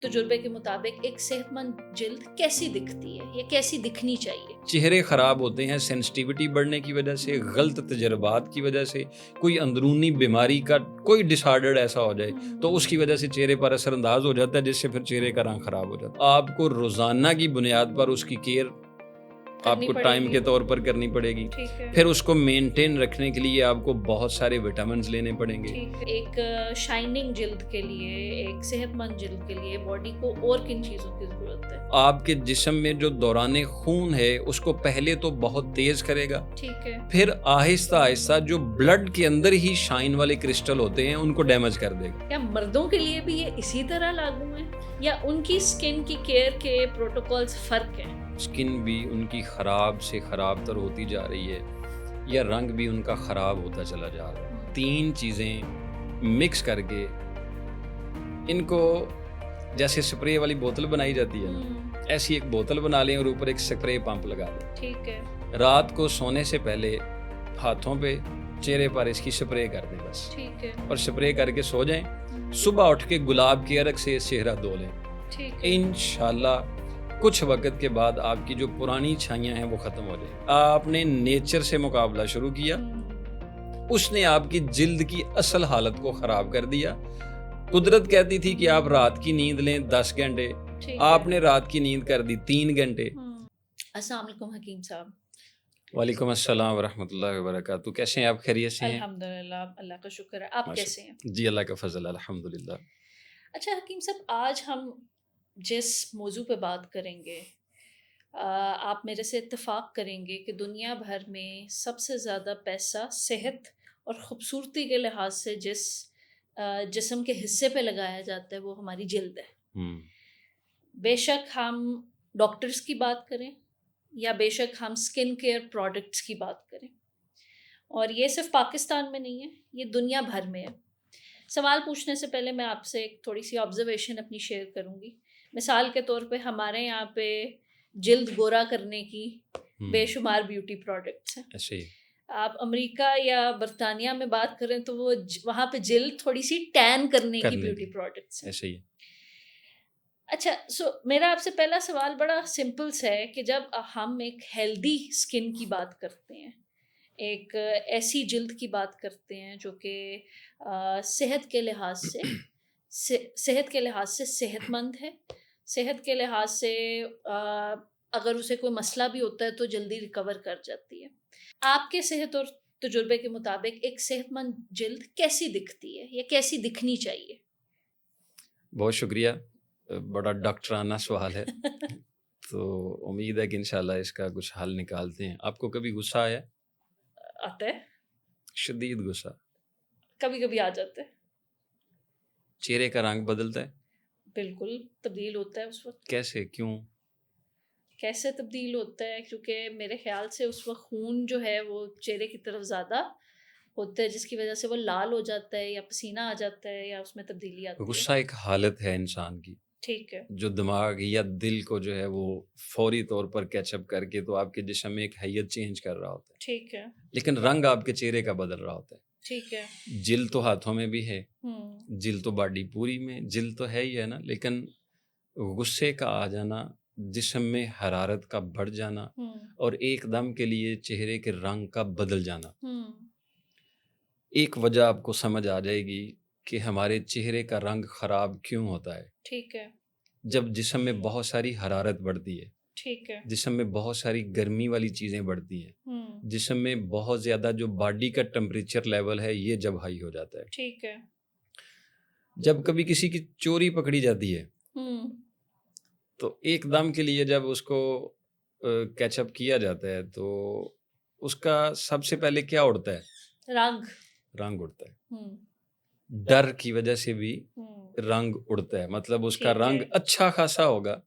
تجربے کے مطابق ایک صحت مند جلد کیسی دکھتی ہے یا کیسی دکھنی چاہیے؟ چہرے خراب ہوتے ہیں سینسٹیوٹی بڑھنے کی وجہ سے، غلط تجربات کی وجہ سے، کوئی اندرونی بیماری کا کوئی ڈس آرڈر ایسا ہو جائے تو اس کی وجہ سے چہرے پر اثر انداز ہو جاتا ہے، جس سے پھر چہرے کا رنگ خراب ہو جاتا ہے۔ آپ کو روزانہ کی بنیاد پر اس کی کیئر آپ کو ٹائم کے طور پر کرنی پڑے گی۔ پھر اس کو مینٹین رکھنے کے لیے آپ کو بہت سارے وٹامنز لینے پڑیں گے۔ ایک شائننگ جلد کے لیے، ایک صحت مند جلد کے لیے باڈی کو اور کن چیزوں کی ضرورت ہے؟ آپ کے جسم میں جو دوران خون ہے اس کو پہلے تو بہت تیز کرے گا، ٹھیک ہے، پھر آہستہ آہستہ جو بلڈ کے اندر ہی شائن والے کرسٹل ہوتے ہیں ان کو ڈیمیج کر دے گا۔ کیا مردوں کے لیے بھی یہ اسی طرح لاگو ہے یا ان کی سکن کی کیئر کے پروٹوکولز فرق ہیں؟ سکن بھی ان کی خراب سے خراب تر ہوتی جا رہی ہے یا رنگ بھی ان کا خراب ہوتا چلا جا رہا ہے۔ تین چیزیں مکس کر کے ان کو جیسے سپرے والی بوتل بنائی جاتی ہے نا، ایسی ایک بوتل بنا لیں اور اوپر ایک سپرے پمپ لگا دیں۔ ٹھیک ہے، رات کو سونے سے پہلے ہاتھوں پہ چہرے پر اس کی سپرے کر دیں بس، ٹھیک ہے، اور سپرے کر کے سو جائیں۔ صبح اٹھ کے گلاب کے عرق سے چہرہ دھو لیں، ٹھیک ہے، انشاءاللہ کچھ وقت کے بعد آپ کی جو پرانی چھائیاں ہیں وہ ختم ہو جائیں۔ آپ نے نیچر سے مقابلہ شروع کیا، اس نے آپ کی جلد کی اصل حالت کو خراب کر دیا۔ قدرت کہتی تھی کہ آپ رات کی نیند لیں 10 گھنٹے، آپ نے رات کی نیند کر دی 3 گھنٹے۔ السلام علیکم حکیم صاحب۔ وعلیکم السلام ورحمۃ اللہ وبرکاتہ۔ کیسے ہیں آپ؟ خیریت سے ہیں؟ الحمدللہ، اللہ کا شکر ہے۔ آپ کیسے ہیں؟ جی اللہ کا فضل، الحمدللہ۔ اچھا حکیم صاحب، آج ہم جس موضوع پہ بات کریں گے، آپ میرے سے اتفاق کریں گے کہ دنیا بھر میں سب سے زیادہ پیسہ صحت اور خوبصورتی کے لحاظ سے جس جسم کے حصے پہ لگایا جاتا ہے وہ ہماری جلد ہے۔ بے شک ہم ڈاکٹرز کی بات کریں یا بے شک ہم سکن کیئر پروڈکٹس کی بات کریں، اور یہ صرف پاکستان میں نہیں ہے، یہ دنیا بھر میں ہے۔ سوال پوچھنے سے پہلے میں آپ سے ایک تھوڑی سی آبزرویشن اپنی شیئر کروں گی۔ مثال کے طور پہ ہمارے یہاں پہ جلد گورا کرنے کی بے شمار بیوٹی پروڈکٹس ہیں۔ ایسے ہی آپ امریکہ یا برطانیہ میں بات کریں تو وہ وہاں پہ جلد تھوڑی سی ٹین کرنے کی بیوٹی پروڈکٹس ہیں۔ ایسے ہی۔ اچھا، میرا آپ سے پہلا سوال بڑا سمپل سا ہے کہ جب ہم ایک ہیلدی سکن کی بات کرتے ہیں، ایک ایسی جلد کی بات کرتے ہیں جو کہ صحت کے لحاظ سے صحت مند ہے، صحت کے لحاظ سے اگر اسے کوئی مسئلہ بھی ہوتا ہے تو جلدی ریکور کر جاتی ہے، آپ کے صحت اور تجربے کے مطابق ایک صحت مند جلد کیسی دکھتی ہے یا کیسی دکھنی چاہیے؟ بہت شکریہ، بڑا ڈاکٹرانہ سوال ہے۔ تو امید ہے کہ انشاءاللہ اس کا کچھ حل نکالتے ہیں۔ آپ کو کبھی غصہ آیا؟ آتا ہے، شدید غصہ؟ کبھی کبھی آ جاتا ہے۔ چہرے کا رنگ بدلتا ہے؟ بالکل تبدیل ہوتا ہے اس وقت۔ کیسے؟ کیوں؟ کیسے تبدیل ہوتا ہے؟ کیونکہ میرے خیال سے اس وقت خون جو ہے وہ چہرے کی طرف زیادہ ہوتا ہے، جس کی وجہ سے وہ لال ہو جاتا ہے یا پسینہ آ جاتا ہے یا اس میں تبدیلی آتی ہے۔ غصہ ایک حالت ہے انسان کی، ٹھیک ہے، جو دماغ یا دل کو جو ہے وہ فوری طور پر کیچ اپ کر کے تو آپ کے جسم میں ایک حیت چینج کر رہا ہوتا ہے۔ ٹھیک ہے، لیکن رنگ آپ کے چہرے کا بدل رہا ہوتا ہے۔ ٹھیک ہے، جلد تو ہاتھوں میں بھی ہے، جلد تو باڈی پوری میں، جلد تو ہے ہی ہے نا، لیکن غصے کا آ جانا، جسم میں حرارت کا بڑھ جانا اور ایک دم کے لیے چہرے کے رنگ کا بدل جانا، ایک وجہ آپ کو سمجھ آ جائے گی کہ ہمارے چہرے کا رنگ خراب کیوں ہوتا ہے۔ ٹھیک ہے، جب جسم میں بہت ساری حرارت بڑھتی ہے، ٹھیک ہے، جسم میں بہت ساری گرمی والی چیزیں بڑھتی ہیں، جسم میں بہت زیادہ جو باڈی کا ٹمپریچر لیول ہے یہ جب ہائی ہو جاتا ہے، ٹھیک ہے، جب کبھی کسی کی چوری پکڑی جاتی ہے تو ایک دم کے لیے جب اس کو کیچ اپ کیا جاتا ہے تو اس کا سب سے پہلے کیا اڑتا ہے؟ رنگ اڑتا ہے۔ ڈر کی وجہ سے بھی رنگ اڑتا ہے، مطلب اس کا رنگ اچھا خاصا ہوگا۔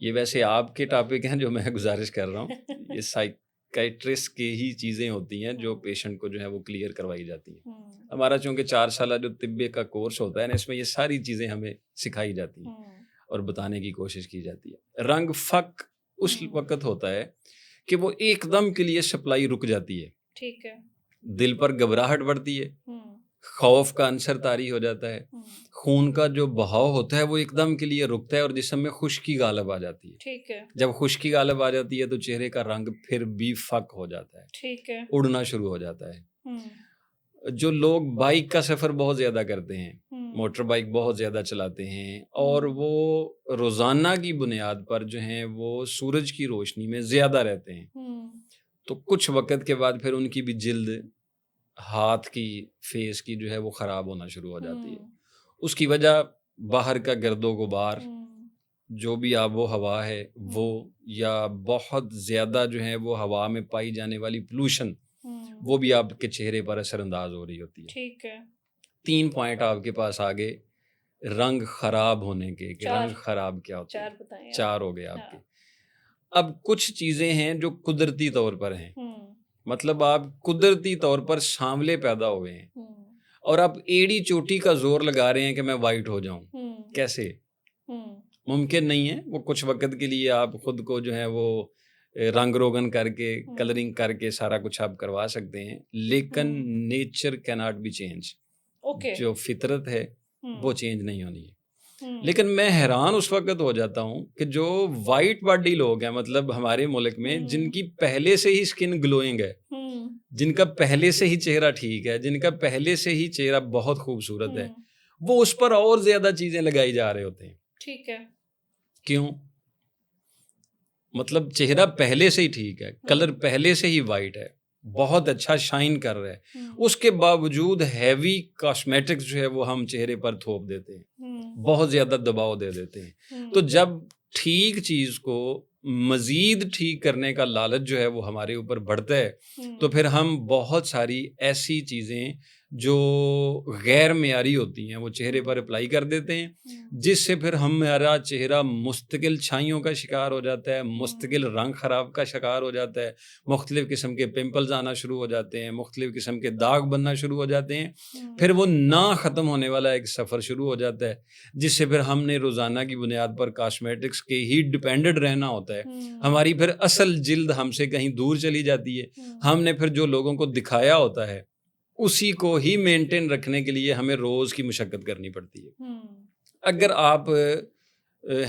یہ ویسے آپ کے ٹاپک ہیں جو میں گزارش کر رہا ہوں، یہ سائیکیٹرسٹ کی ہی چیزیں ہوتی ہیں جو پیشنٹ کو جو ہے وہ کلیئر کروائی جاتی ہیں۔ ہمارا چونکہ 4 سالہ جو طب کا کورس ہوتا ہے نا، اس میں یہ ساری چیزیں ہمیں سکھائی جاتی ہیں اور بتانے کی کوشش کی جاتی ہے۔ رنگ فک اس وقت ہوتا ہے کہ وہ ایک دم کے لیے سپلائی رک جاتی ہے، ٹھیک ہے، دل پر گھبراہٹ بڑھتی ہے، خوف کا عنصر طاری ہو جاتا ہے، خون کا جو بہاؤ ہوتا ہے وہ ایک دم کے لیے رکتا ہے اور جسم میں خشکی غالب آ جاتی ہے. ٹھیک ہے. جب خشکی غالب آ جاتی ہے تو چہرے کا رنگ پھر بھی فک ہو جاتا ہے. ٹھیک ہے. اڑنا شروع ہو جاتا ہے. جو لوگ بائک کا سفر بہت زیادہ کرتے ہیں، موٹر بائک بہت زیادہ چلاتے ہیں اور وہ روزانہ کی بنیاد پر جو ہیں وہ سورج کی روشنی میں زیادہ رہتے ہیں، تو کچھ وقت کے بعد پھر ان کی بھی جلد، ہاتھ کی، فیس کی جو ہے وہ خراب ہونا شروع ہو جاتی ہے. اس کی وجہ باہر کا گرد و غبار، جو بھی آب و ہوا ہے وہ، یا بہت زیادہ جو ہے وہ ہوا میں پائی جانے والی پولوشن، وہ بھی آپ کے چہرے پر اثر انداز ہو رہی ہوتی ہے. ٹھیک ہے. 3 پوائنٹ آپ کے پاس آگے رنگ خراب ہونے کے، کہ رنگ خراب کیا ہوتے ہیں. 4 ہو گئے آپ کے. اب کچھ چیزیں ہیں جو قدرتی طور پر ہیں، مطلب آپ قدرتی طور پر سانولے پیدا ہوئے ہیں اور آپ ایڑی چوٹی کا زور لگا رہے ہیں کہ میں وائٹ ہو جاؤں. کیسے؟ ممکن نہیں ہے. وہ کچھ وقت کے لیے آپ خود کو جو ہے وہ رنگ روگن کر کے، کلرنگ کر کے سارا کچھ آپ کروا سکتے ہیں، لیکن نیچر کیناٹ بی چینج. جو فطرت ہے وہ چینج نہیں ہونی ہے. لیکن میں حیران اس وقت ہو جاتا ہوں کہ جو وائٹ باڈی لوگ ہیں، مطلب ہمارے ملک میں جن کی پہلے سے ہی سکن گلوئنگ ہے، جن کا پہلے سے ہی چہرہ ٹھیک ہے، جن کا پہلے سے ہی چہرہ بہت خوبصورت ہے، وہ اس پر اور زیادہ چیزیں لگائی جا رہے ہوتے ہیں. ٹھیک ہے. کیوں؟ مطلب چہرہ پہلے سے ہی ٹھیک ہے، کلر پہلے سے ہی وائٹ ہے، بہت اچھا شائن کر رہا ہے، اس کے باوجود ہیوی کاسمیٹکس جو ہے وہ ہم چہرے پر تھوپ دیتے ہیں، بہت زیادہ دباؤ دے دیتے ہیں. تو جب ٹھیک چیز کو مزید ٹھیک کرنے کا لالچ جو ہے وہ ہمارے اوپر بڑھتا ہے، تو پھر ہم بہت ساری ایسی چیزیں جو غیر معیاری ہوتی ہیں وہ چہرے پر اپلائی کر دیتے ہیں، جس سے پھر ہمارا چہرہ مستقل چھائیوں کا شکار ہو جاتا ہے، مستقل رنگ خراب کا شکار ہو جاتا ہے، مختلف قسم کے پمپلز آنا شروع ہو جاتے ہیں، مختلف قسم کے داغ بننا شروع ہو جاتے ہیں. پھر وہ نہ ختم ہونے والا ایک سفر شروع ہو جاتا ہے، جس سے پھر ہم نے روزانہ کی بنیاد پر کاسمیٹکس کے ہی ڈیپینڈنٹ رہنا ہوتا ہے. ہماری پھر اصل جلد ہم سے کہیں دور چلی جاتی ہے. ہم نے پھر جو لوگوں کو دکھایا ہوتا ہے اسی کو ہی مینٹین رکھنے کے لیے ہمیں روز کی مشقت کرنی پڑتی ہے. اگر آپ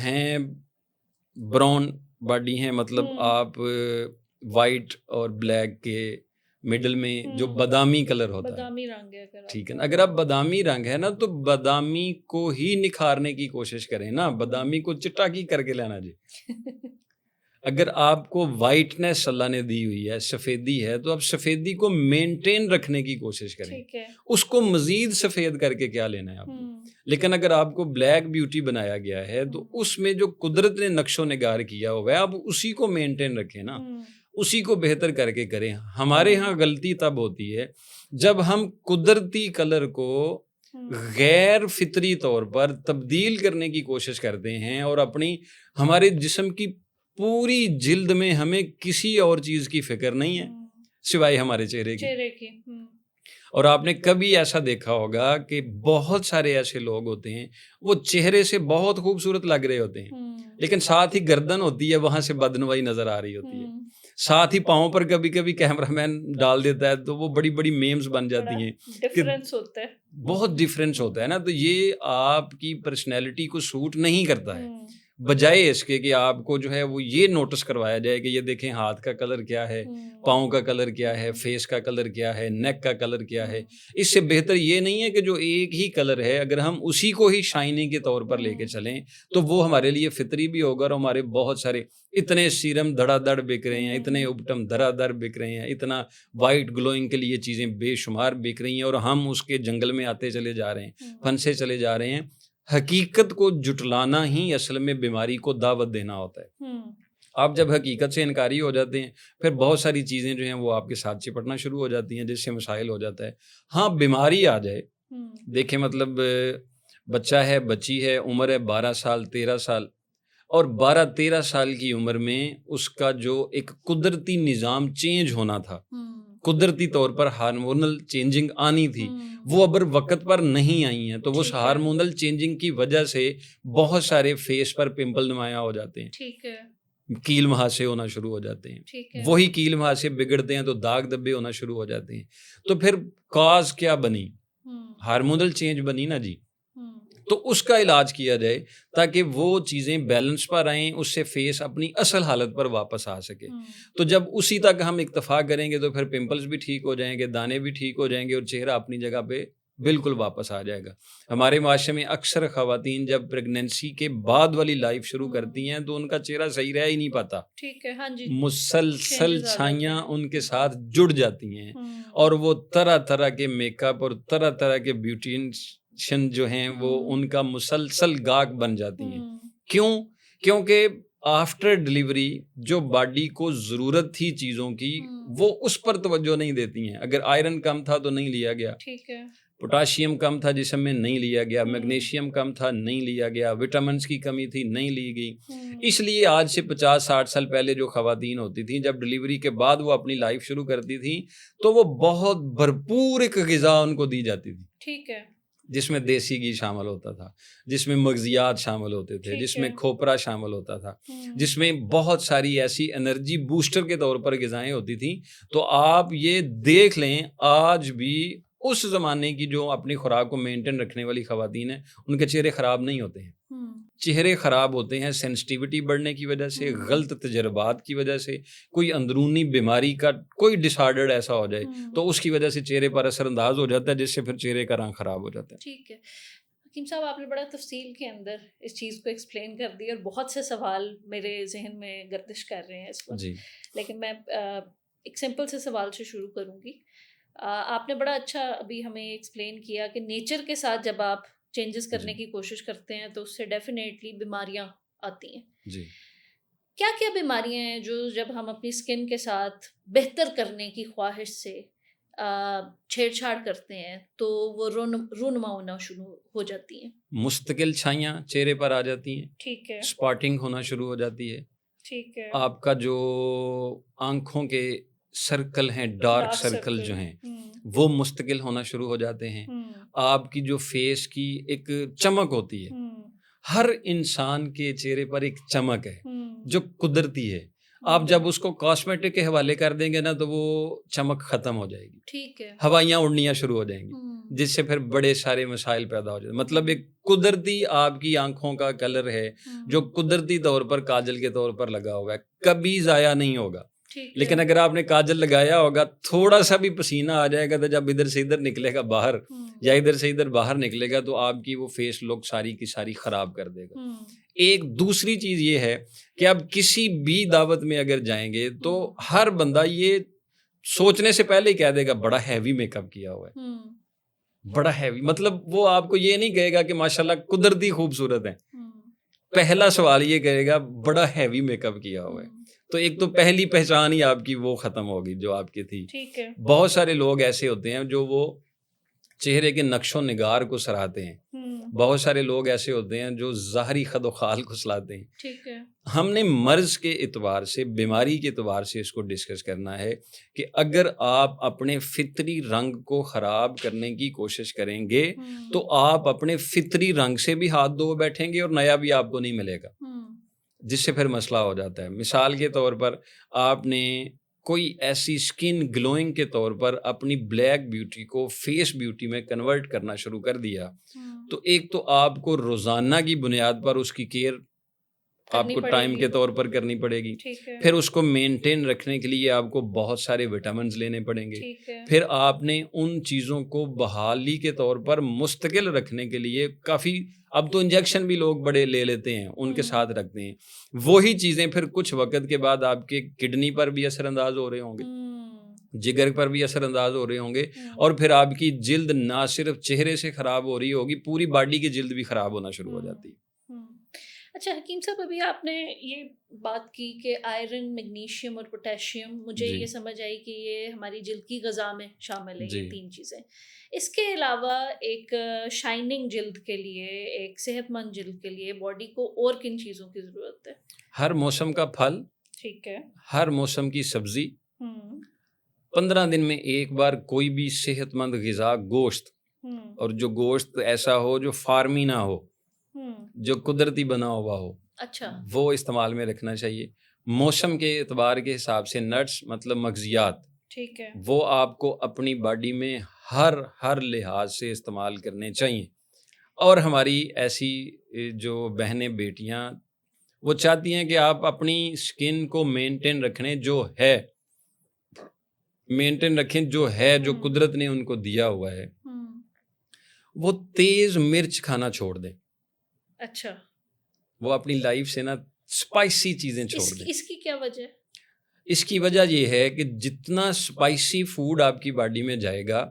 ہیں براؤن باڈی ہیں، مطلب آپ وائٹ اور بلیک کے مڈل میں جو بادامی کلر ہوتا ہے، بادامی رنگ ہے، ٹھیک ہے نا، اگر آپ بادامی رنگ ہے نا تو بادامی کو ہی نکھارنے کی کوشش کریں نا، بادامی کو چٹا کی کر کے لینا جی. اگر آپ کو وائٹنس اللہ نے دی ہوئی ہے، سفیدی ہے، تو آپ سفیدی کو مینٹین رکھنے کی کوشش کریں، اس کو مزید سفید کر کے کیا لینا ہے آپ کو. لیکن اگر آپ کو بلیک بیوٹی بنایا گیا ہے تو اس میں جو قدرت نے نقش و نگار کیا ہوا ہے آپ اسی کو مینٹین رکھیں نا، اسی کو بہتر کر کے کریں. ہمارے ہاں غلطی تب ہوتی ہے جب ہم قدرتی کلر کو غیر فطری طور پر تبدیل کرنے کی کوشش کرتے ہیں اور ہمارے جسم کی پوری جلد میں ہمیں کسی اور چیز کی فکر نہیں ہے سوائے ہمارے چہرے کی. اور آپ نے کبھی ایسا دیکھا ہوگا کہ بہت سارے ایسے لوگ ہوتے ہیں وہ چہرے سے بہت خوبصورت لگ رہے ہوتے ہیں، لیکن ساتھ ہی گردن ہوتی ہے وہاں سے بدنوائی نظر آ رہی ہوتی ہے، ساتھ ہی پاؤں پر کبھی کبھی کیمرہ مین ڈال دیتا ہے تو وہ بڑی بڑی میمز بن جاتی ہیں. ڈفرینس ہوتا ہے، بہت ڈفرینس ہوتا ہے نا. تو یہ آپ کی پرسنالٹی کو سوٹ نہیں کرتا ہے. بجائے اس کے کہ آپ کو جو ہے وہ یہ نوٹس کروایا جائے کہ یہ دیکھیں ہاتھ کا کلر کیا ہے، پاؤں کا کلر کیا ہے، فیس کا کلر کیا ہے، نیک کا کلر کیا ہے. اس سے بہتر یہ نہیں ہے کہ جو ایک ہی کلر ہے اگر ہم اسی کو ہی شائننگ کے طور پر لے کے چلیں تو وہ ہمارے لیے فطری بھی ہوگا. اور ہمارے بہت سارے اتنے سیرم دھڑا دھڑ بک رہے ہیں، اتنے اوپٹم دھڑا دھڑ بک رہے ہیں، اتنا وائٹ گلوئنگ کے لیے چیزیں بے شمار بک رہی ہیں اور ہم اس کے جنگل میں آتے چلے جا رہے ہیں، پھنسے چلے جا رہے ہیں. حقیقت کو جٹلانا ہی اصل میں بیماری کو دعوت دینا ہوتا ہے. آپ جب حقیقت سے انکاری ہو جاتے ہیں پھر بہت ساری چیزیں جو ہیں وہ آپ کے ساتھ چپٹنا شروع ہو جاتی ہیں، جس سے مسائل ہو جاتا ہے. ہاں بیماری آ جائے، دیکھیں مطلب بچہ ہے، بچی ہے، عمر ہے 12 سال 13 سال، اور 12-13 سال کی عمر میں اس کا جو ایک قدرتی نظام چینج ہونا تھا، قدرتی طور پر ہارمونل چینجنگ آنی تھی، وہ اب وقت پر نہیں آئی ہیں. تو وہ ہارمونل چینجنگ کی وجہ سے بہت سارے فیس پر پمپل نمایاں ہو جاتے ہیں، کیل مہاسے ہونا شروع ہو جاتے ہیں. وہی کیل مہاسے بگڑتے ہیں تو داغ دبے ہونا شروع ہو جاتے ہیں. تو پھر کاز کیا بنی؟ ہارمونل چینج بنی نا جی، تو اس کا علاج کیا جائے تاکہ وہ چیزیں بیلنس پر آئیں، اس سے فیس اپنی اصل حالت پر واپس آ سکے. تو جب اسی تک ہم اکتفا کریں گے تو پھر پمپلز بھی ٹھیک ہو جائیں گے، دانے بھی ٹھیک ہو جائیں گے اور چہرہ اپنی جگہ پہ بالکل واپس آ جائے گا. ہمارے معاشرے میں اکثر خواتین جب پریگننسی کے بعد والی لائف شروع کرتی ہیں تو ان کا چہرہ صحیح رہ ہی نہیں پاتا. ٹھیک ہے، ہاں جی، مسلسل چھائیاں ان کے ساتھ جڑ جاتی ہیں اور وہ طرح طرح کے میک اپ اور طرح طرح کے بیوٹیشن جو ہیں وہ ان کا مسلسل گاہک بن جاتی ہیں. کیونکہ آفٹر ڈلیوری جو باڈی کو ضرورت تھی چیزوں کی وہ اس پر توجہ نہیں دیتی ہیں. اگر آئرن کم تھا تو نہیں لیا گیا، ٹھیک ہے، پوٹاشیم کم تھا جسم میں نہیں لیا گیا، میگنیشیم کم تھا نہیں لیا گیا، وٹامنس کی کمی تھی نہیں لی گئی. اس لیے آج سے 50-60 سال پہلے جو خواتین ہوتی تھیں جب ڈلیوری کے بعد وہ اپنی لائف شروع کرتی تھیں تو وہ بہت بھرپور ایک غذا ان کو دی جاتی تھی. ٹھیک ہے، جس میں دیسی گھی شامل ہوتا تھا، جس میں مغزیات شامل ہوتے تھے، جس میں کھوپرا شامل ہوتا تھا، جس میں بہت ساری ایسی انرجی بوسٹر کے طور پر غذائیں ہوتی تھیں. تو آپ یہ دیکھ لیں آج بھی اس زمانے کی جو اپنی خوراک کو مینٹین رکھنے والی خواتین ہیں ان کے چہرے خراب نہیں ہوتے ہیں. چہرے خراب ہوتے ہیں سینسٹیوٹی بڑھنے کی وجہ سے، غلط تجربات کی وجہ سے، کوئی اندرونی بیماری کا کوئی ڈس آرڈر ایسا ہو جائے تو اس کی وجہ سے چہرے پر اثر انداز ہو جاتا ہے جس سے پھر چہرے کا رنگ خراب ہو جاتا ہے. ٹھیک ہے حکیم صاحب، آپ نے بڑا تفصیل کے اندر اس چیز کو ایکسپلین کر دی اور بہت سے سوال میرے ذہن میں گردش کر رہے ہیں اس وقت جی. لیکن میں ایک سمپل سے سوال سے شروع کروں گی. آپ نے بڑا اچھا ابھی ہمیں ایکسپلین کیا کہ نیچر کے ساتھ جب آپ چینجز کرنے کی کوشش کرتے ہیں تو اس سے ڈیفینیٹلی بیماریاں آتی ہیں. جی. کیا کیا بیماریاں ہیں جو جب ہم اپنی اسکن کے ساتھ بہتر کرنے کی خواہش سے چھیڑ چھاڑ کرتے ہیں تو وہ رونما ہونا شروع ہو جاتی ہیں؟ مستقل چھائیاں چہرے پر آ جاتی ہیں. ٹھیک ہے، اسپاٹنگ ہونا شروع ہو جاتی ہے. ٹھیک ہے، آپ کا جو آنکھوں کے سرکل ہیں، ڈارک سرکل جو ہیں وہ مستقل ہونا شروع ہو جاتے ہیں. آپ کی جو فیس کی ایک چمک ہوتی ہے، ہر انسان کے چہرے پر ایک چمک ہے جو قدرتی ہے. آپ جب اس کو کاسمیٹک کے حوالے کر دیں گے نا تو وہ چمک ختم ہو جائے گی. ٹھیک ہے، ہوائیاں اڑنیاں شروع ہو جائیں گی جس سے پھر بڑے سارے مسائل پیدا ہو جاتے. مطلب ایک قدرتی آپ کی آنکھوں کا کلر ہے جو قدرتی طور پر کاجل کے طور پر لگا ہوگا، کبھی ضائع نہیں ہوگا. لیکن اگر آپ نے کاجل لگایا ہوگا تھوڑا سا بھی پسینہ آ جائے گا تو جب ادھر سے ادھر نکلے گا باہر یا ادھر سے ادھر باہر نکلے گا تو آپ کی وہ فیس لک ساری کی ساری خراب کر دے گا. ایک دوسری چیز یہ ہے کہ آپ کسی بھی دعوت میں اگر جائیں گے تو ہر بندہ یہ سوچنے سے پہلے ہی کہہ دے گا بڑا ہیوی میک اپ کیا ہوا ہے، بڑا ہیوی. مطلب وہ آپ کو یہ نہیں کہے گا کہ ماشاءاللہ قدرتی خوبصورت ہے، پہلا سوال یہ کرے گا بڑا ہیوی میک اپ کیا ہوا ہے. تو ایک تو پہلی پہچان ہی آپ کی وہ ختم ہوگی جو آپ کی تھی. بہت سارے لوگ ایسے ہوتے ہیں جو وہ چہرے کے نقش و نگار کو سراہتے ہیں. بہت سارے لوگ ایسے ہوتے ہیں جو ظاہری خد و خال کو سلاتے ہیں. ٹھیک ہے، ہم نے مرض کے اعتبار سے، بیماری کے اعتبار سے اس کو ڈسکس کرنا ہے کہ اگر آپ اپنے فطری رنگ کو خراب کرنے کی کوشش کریں گے تو آپ اپنے فطری رنگ سے بھی ہاتھ دھو بیٹھیں گے اور نیا بھی آپ کو نہیں ملے گا، جس سے پھر مسئلہ ہو جاتا ہے. مثال کے طور پر آپ نے کوئی ایسی سکن گلوئنگ کے طور پر اپنی بلیک بیوٹی کو فیس بیوٹی میں کنورٹ کرنا شروع کر دیا تو ایک تو آپ کو روزانہ کی بنیاد پر اس کی کیئر آپ کو ٹائم کے طور پر کرنی پڑے گی. پھر اس کو مینٹین رکھنے کے لیے آپ کو بہت سارے وٹامنز لینے پڑیں گے. پھر آپ نے ان چیزوں کو بحالی کے طور پر مستقل رکھنے کے لیے کافی، اب تو انجیکشن بھی لوگ بڑے لے لیتے ہیں ان کے ساتھ رکھتے ہیں. وہی چیزیں پھر کچھ وقت کے بعد آپ کے کڈنی پر بھی اثر انداز ہو رہے ہوں گے، جگر پر بھی اثر انداز ہو رہے ہوں گے اور پھر آپ کی جلد نہ صرف چہرے سے خراب ہو رہی ہوگی، پوری باڈی کی جلد بھی خراب ہونا شروع ہو جاتی ہے. اچھا حکیم صاحب، ابھی آپ نے یہ بات کی کہ آئرن، میگنیشیم اور پوٹیشیم، مجھے یہ سمجھ آئی کہ یہ ہماری جلد کی غذا میں شامل ہے، یہ تین چیزیں. اس کے علاوہ ایک شائننگ جلد کے لیے، ایک صحت مند جلد کے لیے باڈی کو اور کن چیزوں کی ضرورت ہے؟ ہر موسم کا پھل، ٹھیک ہے، ہر موسم کی سبزی، 15 دن میں ایک بار کوئی بھی صحت مند غذا، گوشت، اور جو گوشت ایسا ہو جو فارمی نہ ہو، جو قدرتی بنا ہوا ہو، اچھا، وہ استعمال میں رکھنا چاہیے. موسم کے اعتبار کے حساب سے نٹس، مطلب مغزیات، ٹھیک ہے. وہ آپ کو اپنی باڈی میں ہر لحاظ سے استعمال کرنے چاہیے. اور ہماری ایسی جو بہنیں بیٹیاں وہ چاہتی ہیں کہ آپ اپنی سکن کو مینٹین رکھیں جو ہے جو قدرت نے ان کو دیا ہوا ہے. وہ تیز مرچ کھانا چھوڑ دیں. اچھا. وہ اپنی لائف سے نا اسپائسی چیزیں چھوڑ دیں. اس کی کیا وجہ؟ اس کی وجہ یہ ہے کہ جتنا اسپائسی فوڈ آپ کی باڈی میں جائے گا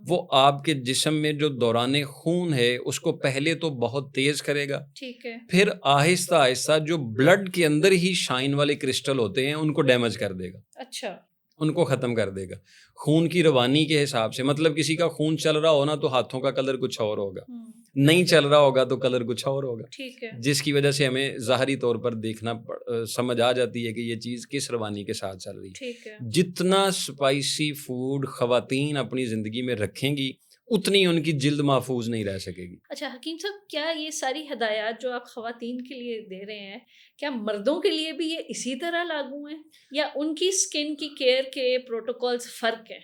وہ آپ کے جسم میں جو دوران خون ہے اس کو پہلے تو بہت تیز کرے گا. ٹھیک ہے. پھر آہستہ آہستہ جو بلڈ کے اندر ہی شائن والے کرسٹل ہوتے ہیں ان کو ڈیمیج کر دے گا. اچھا. ان کو ختم کر دے گا. خون کی روانی کے حساب سے، مطلب کسی کا خون چل رہا ہو نا تو ہاتھوں کا کلر کچھ اور ہوگا، نہیں چل رہا ہوگا تو کلر کچھ اور ہوگا. ٹھیک ہے. جس کی وجہ سے ہمیں ظاہری طور پر دیکھنا سمجھ آ جاتی ہے کہ یہ چیز کس روانی کے ساتھ چل رہی ہے. ٹھیک ہے. جتنا اسپائسی فوڈ خواتین اپنی زندگی میں رکھیں گی اتنی ان کی جلد محفوظ نہیں رہ سکے گی. اچھا حکیم صاحب، کیا یہ ساری ہدایات جو آپ خواتین کے لیے دے رہے ہیں کیا مردوں کے لیے بھی یہ اسی طرح لاگو ہیں یا ان کی سکن کی کیئر کے پروٹوکولز فرق ہیں؟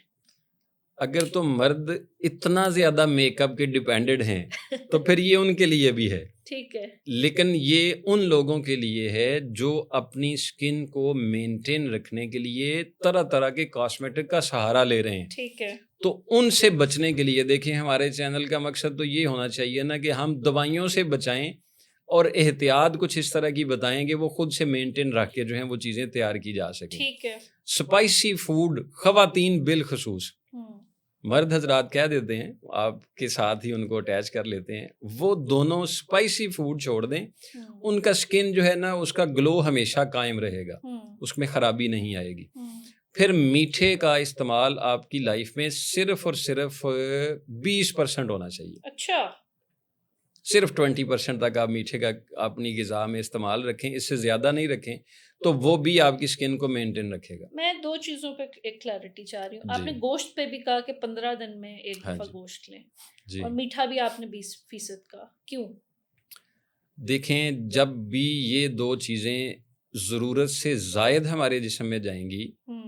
اگر تو مرد اتنا زیادہ میک اپ کے ڈیپینڈڈ ہیں تو پھر یہ ان کے لیے بھی ہے. ٹھیک ہے. لیکن یہ ان لوگوں کے لیے ہے جو اپنی سکن کو مینٹین رکھنے کے لیے طرح طرح کے کاسمیٹک کا سہارا لے رہے ہیں. ٹھیک ہے. تو ان سے بچنے کے لیے دیکھیں ہمارے چینل کا مقصد تو یہ ہونا چاہیے نا کہ ہم دوائیوں سے بچائیں اور احتیاط کچھ اس طرح کی بتائیں کہ وہ خود سے مینٹین رکھ کے جو ہیں وہ چیزیں تیار کی جا سکیں. ٹھیک ہے. اسپائسی فوڈ خواتین بالخصوص، مرد حضرات کہہ دیتے ہیں آپ کے ساتھ ہی ان کو اٹیچ کر لیتے ہیں، وہ دونوں اسپائسی فوڈ چھوڑ دیں. ان کا سکن جو ہے نا اس کا گلو ہمیشہ قائم رہے گا، اس میں خرابی نہیں آئے گی. پھر میٹھے کا استعمال آپ کی لائف میں صرف اور صرف 20% ہونا چاہیے. اچھا. صرف 20% تک آپ میٹھے کا اپنی غذا میں استعمال رکھیں، اس سے زیادہ نہیں رکھیں تو وہ بھی آپ کی سکن کو مینٹین رکھے گا. میں 2 چیزوں پہ ایک کلیئرٹی چاہ رہی ہوں. آپ نے گوشت پہ بھی کہا کہ 15 دن میں ایک دفعہ گوشت لیں، اور میٹھا بھی آپ نے 20% کہا، کیوں؟ دیکھیں جب بھی یہ 2 چیزیں ضرورت سے زائد ہمارے جسم میں جائیں گی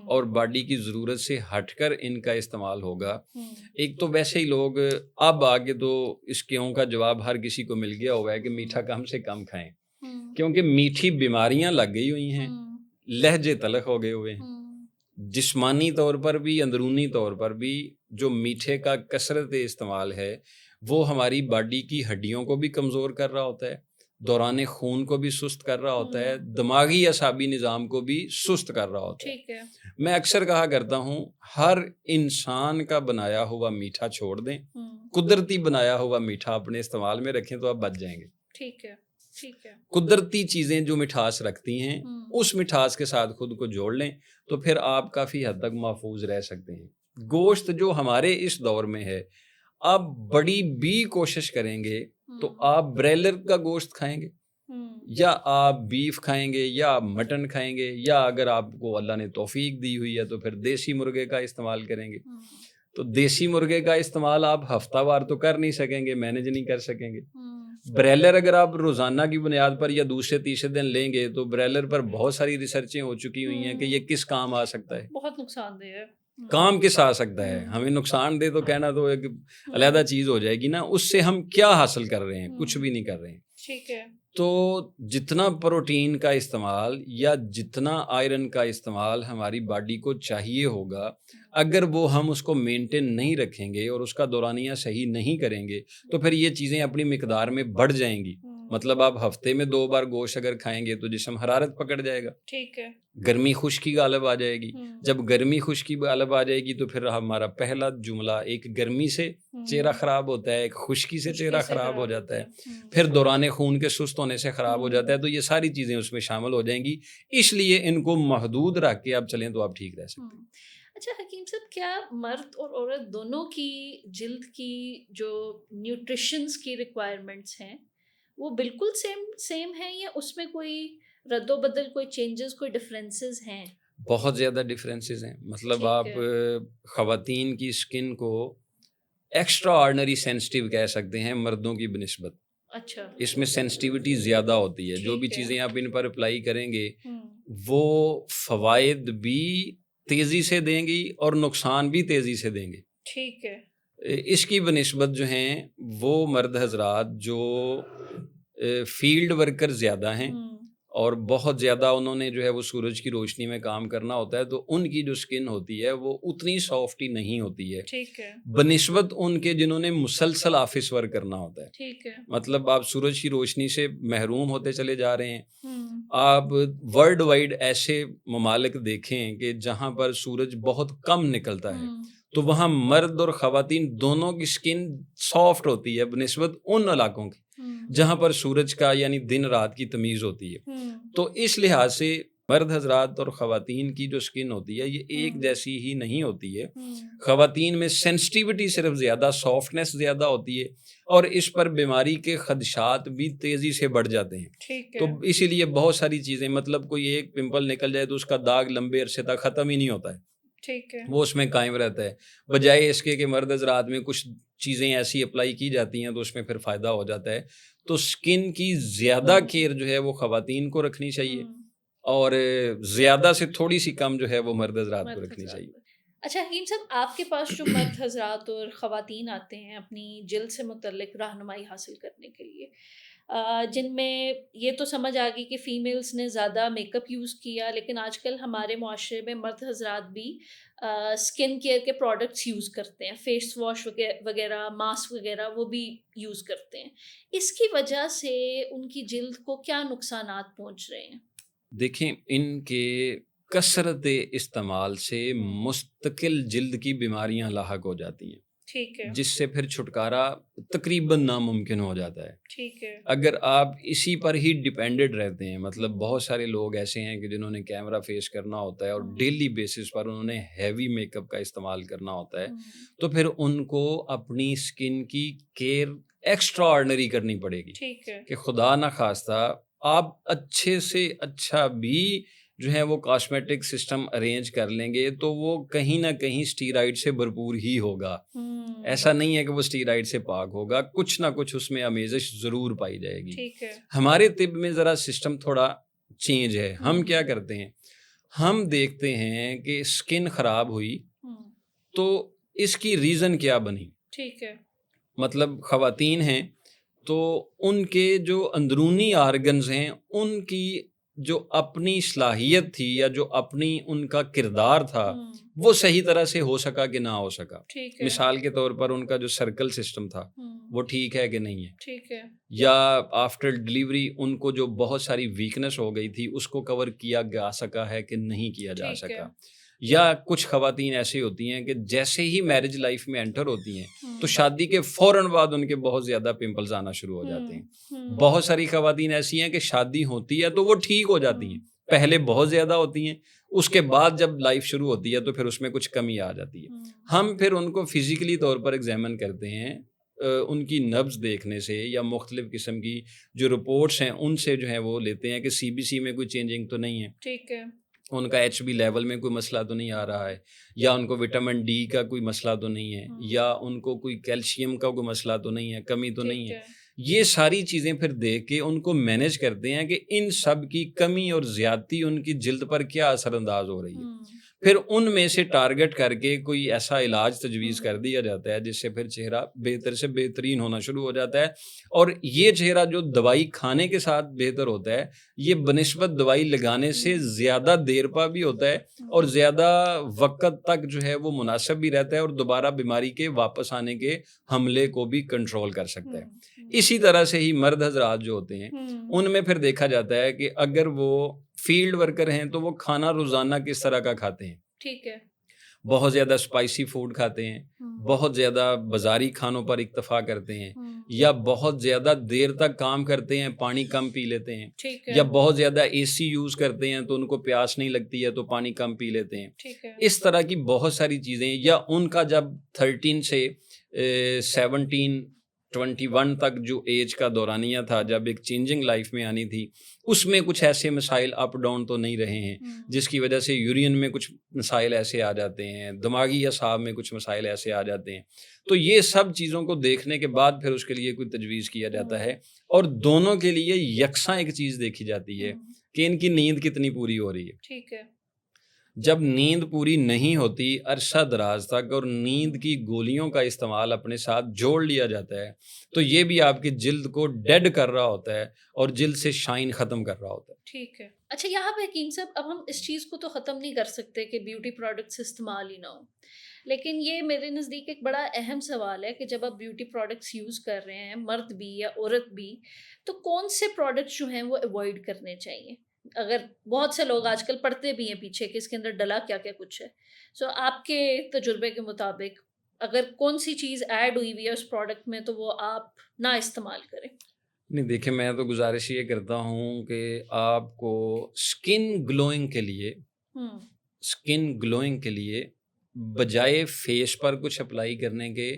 اور باڈی کی ضرورت سے ہٹ کر ان کا استعمال ہوگا. ایک تو ویسے ہی لوگ اب آگے تو اس کیوں کا جواب ہر کسی کو مل گیا ہوا ہے کہ میٹھا کم سے کم کھائیں، کیونکہ میٹھی بیماریاں لگ گئی ہوئی ہیں، لہجے تلخ ہو گئے ہوئے ہیں. جسمانی طور پر بھی اندرونی طور پر بھی جو میٹھے کا کثرت استعمال ہے وہ ہماری باڈی کی ہڈیوں کو بھی کمزور کر رہا ہوتا ہے، دوران خون کو بھی سست کر رہا ہوتا ہے، دماغی اعصابی نظام کو بھی سست کر رہا ہوتا ہے. ٹھیک ہے. میں اکثر کہا کرتا ہوں ہر انسان کا بنایا ہوا میٹھا چھوڑ دیں، قدرتی بنایا ہوا میٹھا اپنے استعمال میں رکھیں تو آپ بچ جائیں گے. ٹھیک ہے. ٹھیک ہے. قدرتی چیزیں جو مٹھاس رکھتی ہیں اس مٹھاس کے ساتھ خود کو جوڑ لیں تو پھر آپ کافی حد تک محفوظ رہ سکتے ہیں. گوشت جو ہمارے اس دور میں ہے، آپ بڑی بھی کوشش کریں گے تو آپ بریلر کا گوشت کھائیں گے یا آپ بیف کھائیں گے یا آپ مٹن کھائیں گے، یا اگر آپ کو اللہ نے توفیق دی ہوئی ہے تو پھر دیسی مرغے کا استعمال کریں گے. تو دیسی مرغے کا استعمال آپ ہفتہ وار تو کر نہیں سکیں گے، مینیج نہیں کر سکیں گے. بریلر اگر آپ روزانہ کی بنیاد پر یا دوسرے تیسرے دن لیں گے تو بریلر پر بہت ساری ریسرچیں ہو چکی ہوئی ہیں کہ یہ کس کام آ سکتا ہے، بہت نقصان دہ ہے. کام کس آ سکتا ہے. ہمیں نقصان دہ تو کہنا تو ایک علیحدہ چیز ہو جائے گی نا، اس سے ہم کیا حاصل کر رہے ہیں؟ کچھ بھی نہیں کر رہے ہیں. ٹھیک ہے. تو جتنا پروٹین کا استعمال یا جتنا آئرن کا استعمال ہماری باڈی کو چاہیے ہوگا، اگر وہ ہم اس کو مینٹین نہیں رکھیں گے اور اس کا دورانیہ صحیح نہیں کریں گے تو پھر یہ چیزیں اپنی مقدار میں بڑھ جائیں گی. مطلب آپ ہفتے میں 2 بار گوشت اگر کھائیں گے تو جسم حرارت پکڑ جائے گا. ٹھیک ہے. گرمی خشکی غالب آ جائے گی. جب گرمی خشکی غالب آ جائے گی تو پھر ہمارا پہلا جملہ ایک گرمی سے چہرہ خراب ہوتا ہے، ایک خشکی سے چہرہ خراب ہو جاتا ہے، پھر دوران خون کے سست ہونے سے خراب ہو جاتا ہے. تو یہ ساری چیزیں اس میں شامل ہو جائیں گی، اس لیے ان کو محدود رکھ کے آپ چلیں تو آپ ٹھیک رہ سکتے ہیں. اچھا حکیم صاحب، کیا مرد اور عورت دونوں کی جلد کی جو نیوٹریشنز کی ریکوائرمنٹس ہیں وہ بالکل سیم ہیں یا اس میں کوئی رد و بدل، کوئی چینجز، کوئی ڈفرینسز ہیں؟ بہت زیادہ ڈفرینسز ہیں. مطلب آپ خواتین کی سکن کو ایکسٹرا آرڈنری سینسٹیو کہہ سکتے ہیں مردوں کی بنسبت. اچھا. اس میں سینسٹیوٹی زیادہ ہوتی ہے. جو بھی چیزیں آپ ان پر اپلائی کریں گے وہ فوائد بھی تیزی سے دیں گی اور نقصان بھی تیزی سے دیں گے. ٹھیک ہے. اس کی بنسبت جو ہیں وہ مرد حضرات جو فیلڈ ورکر زیادہ ہیں اور بہت زیادہ انہوں نے جو ہے وہ سورج کی روشنی میں کام کرنا ہوتا ہے، تو ان کی جو سکن ہوتی ہے وہ اتنی سافٹ ہی نہیں ہوتی ہے ٹھیک ہے بنسبت ان کے جنہوں نے مسلسل آفس ورک کرنا ہوتا ہے. ٹھیک ہے. مطلب آپ سورج کی روشنی سے محروم ہوتے چلے جا رہے ہیں. ہوں آپ ورلڈ وائڈ ایسے ممالک دیکھیں کہ جہاں پر سورج بہت کم نکلتا ہے، تو وہاں مرد اور خواتین دونوں کی سکن سافٹ ہوتی ہے بنسبت ان علاقوں کی جہاں پر سورج کا یعنی دن رات کی تمیز ہوتی ہے. تو اس لحاظ سے مرد حضرات اور خواتین کی جو سکن ہوتی ہے یہ ایک جیسی ہی نہیں ہوتی ہے. خواتین میں سینسٹیوٹی صرف زیادہ، سافٹنس زیادہ ہوتی ہے اور اس پر بیماری کے خدشات بھی تیزی سے بڑھ جاتے ہیں. تو اسی لیے بہت ساری چیزیں، مطلب کوئی ایک پمپل نکل جائے تو اس کا داغ لمبے عرصے تک ختم ہی نہیں ہوتا ہے، ٹھیک ہے. وہ اس میں قائم رہتا ہے. بجائے اس کے کہ مرد حضرات میں کچھ چیزیں ایسی اپلائی کی جاتی ہیں تو اس میں پھر فائدہ ہو جاتا ہے. تو سکن کی زیادہ کیئر جو ہے وہ خواتین کو رکھنی چاہیے اور زیادہ سے تھوڑی سی کم جو ہے وہ مرد حضرات کو رکھنی چاہیے. اچھا حکیم صاحب، آپ کے پاس جو مرد حضرات اور خواتین آتے ہیں اپنی جلد سے متعلق رہنمائی حاصل کرنے کے لیے، جن میں یہ تو سمجھ آ گئی کہ فیمیلز نے زیادہ میک اپ یوز کیا، لیکن آج کل ہمارے معاشرے میں مرد حضرات بھی اسکن کیئر کے پروڈکٹس یوز کرتے ہیں، فیس واش وغیرہ، ماسک وغیرہ وہ بھی یوز کرتے ہیں. اس کی وجہ سے ان کی جلد کو کیا نقصانات پہنچ رہے ہیں؟ دیکھیں، ان کے کثرت استعمال سے مستقل جلد کی بیماریاں لاحق ہو جاتی ہیں، ٹھیک ہے. جس سے پھر چھٹکارا تقریباً ناممکن ہو جاتا ہے. ٹھیک ہے. اگر آپ اسی پر ہی ڈیپینڈڈ رہتے ہیں، مطلب بہت سارے لوگ ایسے ہیں کہ جنہوں نے کیمرہ فیس کرنا ہوتا ہے اور ڈیلی بیسس پر انہوں نے ہیوی میک اپ کا استعمال کرنا ہوتا ہے، تو پھر ان کو اپنی سکن کی کیئر ایکسٹرا آرڈنری کرنی پڑے گی. ٹھیک ہے. کہ خدا نخواستہ آپ اچھے سے اچھا بھی جو ہے وہ کاسمیٹک سسٹم ارینج کر لیں گے تو وہ کہیں نہ کہیں اسٹیرائڈ سے بھرپور ہی ہوگا. ایسا نہیں ہے کہ وہ اسٹیرائڈ سے پاک ہوگا، کچھ نہ کچھ اس میں آمیزش ضرور پائی جائے گی. ٹھیک ہے. ہمارے طب میں ذرا سسٹم تھوڑا چینج ہے. ہم کیا کرتے ہیں، ہم دیکھتے ہیں کہ سکن خراب ہوئی تو اس کی ریزن کیا بنی. ٹھیک ہے. مطلب خواتین ہیں تو ان کے جو اندرونی آرگنز ہیں ان کی جو اپنی صلاحیت تھی یا جو اپنی ان کا کردار تھا وہ صحیح طرح سے ہو سکا کہ نہ ہو سکا. مثال کے طور پر ان کا جو سرکل سسٹم تھا وہ ٹھیک ہے کہ نہیں ہے. ٹھیک ہے. یا آفٹر ڈلیوری ان کو جو بہت ساری ویکنس ہو گئی تھی اس کو کور کیا جا سکا ہے کہ نہیں کیا جا سکا. یا کچھ خواتین ایسی ہوتی ہیں کہ جیسے ہی میرج لائف میں انٹر ہوتی ہیں تو شادی کے فوراً بعد ان کے بہت زیادہ پمپلز آنا شروع ہو جاتے ہیں. بہت ساری خواتین ایسی ہیں کہ شادی ہوتی ہے تو وہ ٹھیک ہو جاتی ہیں، پہلے بہت زیادہ ہوتی ہیں، اس کے بعد جب لائف شروع ہوتی ہے تو پھر اس میں کچھ کمی آ جاتی ہے. ہم پھر ان کو فزیکلی طور پر ایگزامن کرتے ہیں، ان کی نبض دیکھنے سے یا مختلف قسم کی جو رپورٹس ہیں ان سے جو ہے وہ لیتے ہیں کہ سی بی سی میں کوئی چینجنگ تو نہیں ہے. ٹھیک ہے. ان کا ایچ بی لیول میں کوئی مسئلہ تو نہیں آ رہا ہے، یا ان کو وٹامن ڈی کا کوئی مسئلہ تو نہیں ہے، یا ان کو کوئی کیلشیم کا کوئی مسئلہ تو نہیں ہے، کمی تو نہیں ہے. یہ ساری چیزیں پھر دیکھ کے ان کو مینیج کرتے ہیں کہ ان سب کی کمی اور زیادتی ان کی جلد پر کیا اثر انداز ہو رہی ہے. پھر ان میں سے ٹارگٹ کر کے کوئی ایسا علاج تجویز کر دیا جاتا ہے جس سے پھر چہرہ بہتر سے بہترین ہونا شروع ہو جاتا ہے. اور یہ چہرہ جو دوائی کھانے کے ساتھ بہتر ہوتا ہے، یہ بنسبت دوائی لگانے سے زیادہ دیر پا بھی ہوتا ہے اور زیادہ وقت تک جو ہے وہ مناسب بھی رہتا ہے اور دوبارہ بیماری کے واپس آنے کے حملے کو بھی کنٹرول کر سکتا ہے. اسی طرح سے ہی مرد حضرات جو ہوتے ہیں ان میں پھر دیکھا جاتا ہے کہ اگر وہ فیلڈ ورکر ہیں تو وہ کھانا روزانہ کس طرح کا کھاتے ہیں. ٹھیک ہے. بہت زیادہ اسپائسی فوڈ کھاتے ہیں، بہت زیادہ بازاری کھانوں پر اکتفا کرتے ہیں، یا بہت زیادہ دیر تک کام کرتے ہیں، پانی کم پی لیتے ہیں، یا بہت زیادہ اے سی یوز کرتے ہیں تو ان کو پیاس نہیں لگتی ہے تو پانی کم پی لیتے ہیں. اس طرح کی بہت ساری چیزیں. یا ان کا جب 13 سے 17 21 تک جو ایج کا دورانیہ تھا، جب ایک چینجنگ لائف میں آنی تھی، اس میں کچھ ایسے مسائل اپ ڈاؤن تو نہیں رہے ہیں جس کی وجہ سے یورین میں کچھ مسائل ایسے آ جاتے ہیں، دماغی اعصاب میں کچھ مسائل ایسے آ جاتے ہیں. تو یہ سب چیزوں کو دیکھنے کے بعد پھر اس کے لیے کوئی تجویز کیا جاتا ہے اور دونوں کے لیے یکساں ایک چیز دیکھی جاتی ہے کہ ان کی نیند کتنی پوری ہو رہی ہے. ٹھیک ہے. جب نیند پوری نہیں ہوتی عرصہ دراز تک اور نیند کی گولیوں کا استعمال اپنے ساتھ جوڑ لیا جاتا ہے تو یہ بھی آپ کی جلد کو ڈیڈ کر رہا ہوتا ہے اور جلد سے شائن ختم کر رہا ہوتا ہے. ٹھیک ہے. اچھا یہاں پہ حکیم صاحب اب ہم اس چیز کو تو ختم نہیں کر سکتے کہ بیوٹی پروڈکٹس استعمال ہی نہ ہو، لیکن یہ میرے نزدیک ایک بڑا اہم سوال ہے کہ جب آپ بیوٹی پروڈکٹس یوز کر رہے ہیں، مرد بھی یا عورت بھی، تو کون سے پروڈکٹس جو ہیں وہ اوائڈ کرنے چاہیے؟ اگر بہت سے لوگ آج کل پڑھتے بھی ہیں پیچھے کہ اس کے اندر ڈلا کیا کیا کچھ ہے، سو آپ کے تجربے کے مطابق اگر کون سی چیز ایڈ ہوئی ہوئی ہے اس پروڈکٹ میں تو وہ آپ نہ استعمال کریں. نہیں دیکھیں، میں تو گزارش یہ کرتا ہوں کہ آپ کو ہوں سکن گلوئنگ کے لیے بجائے فیس پر کچھ اپلائی کرنے کے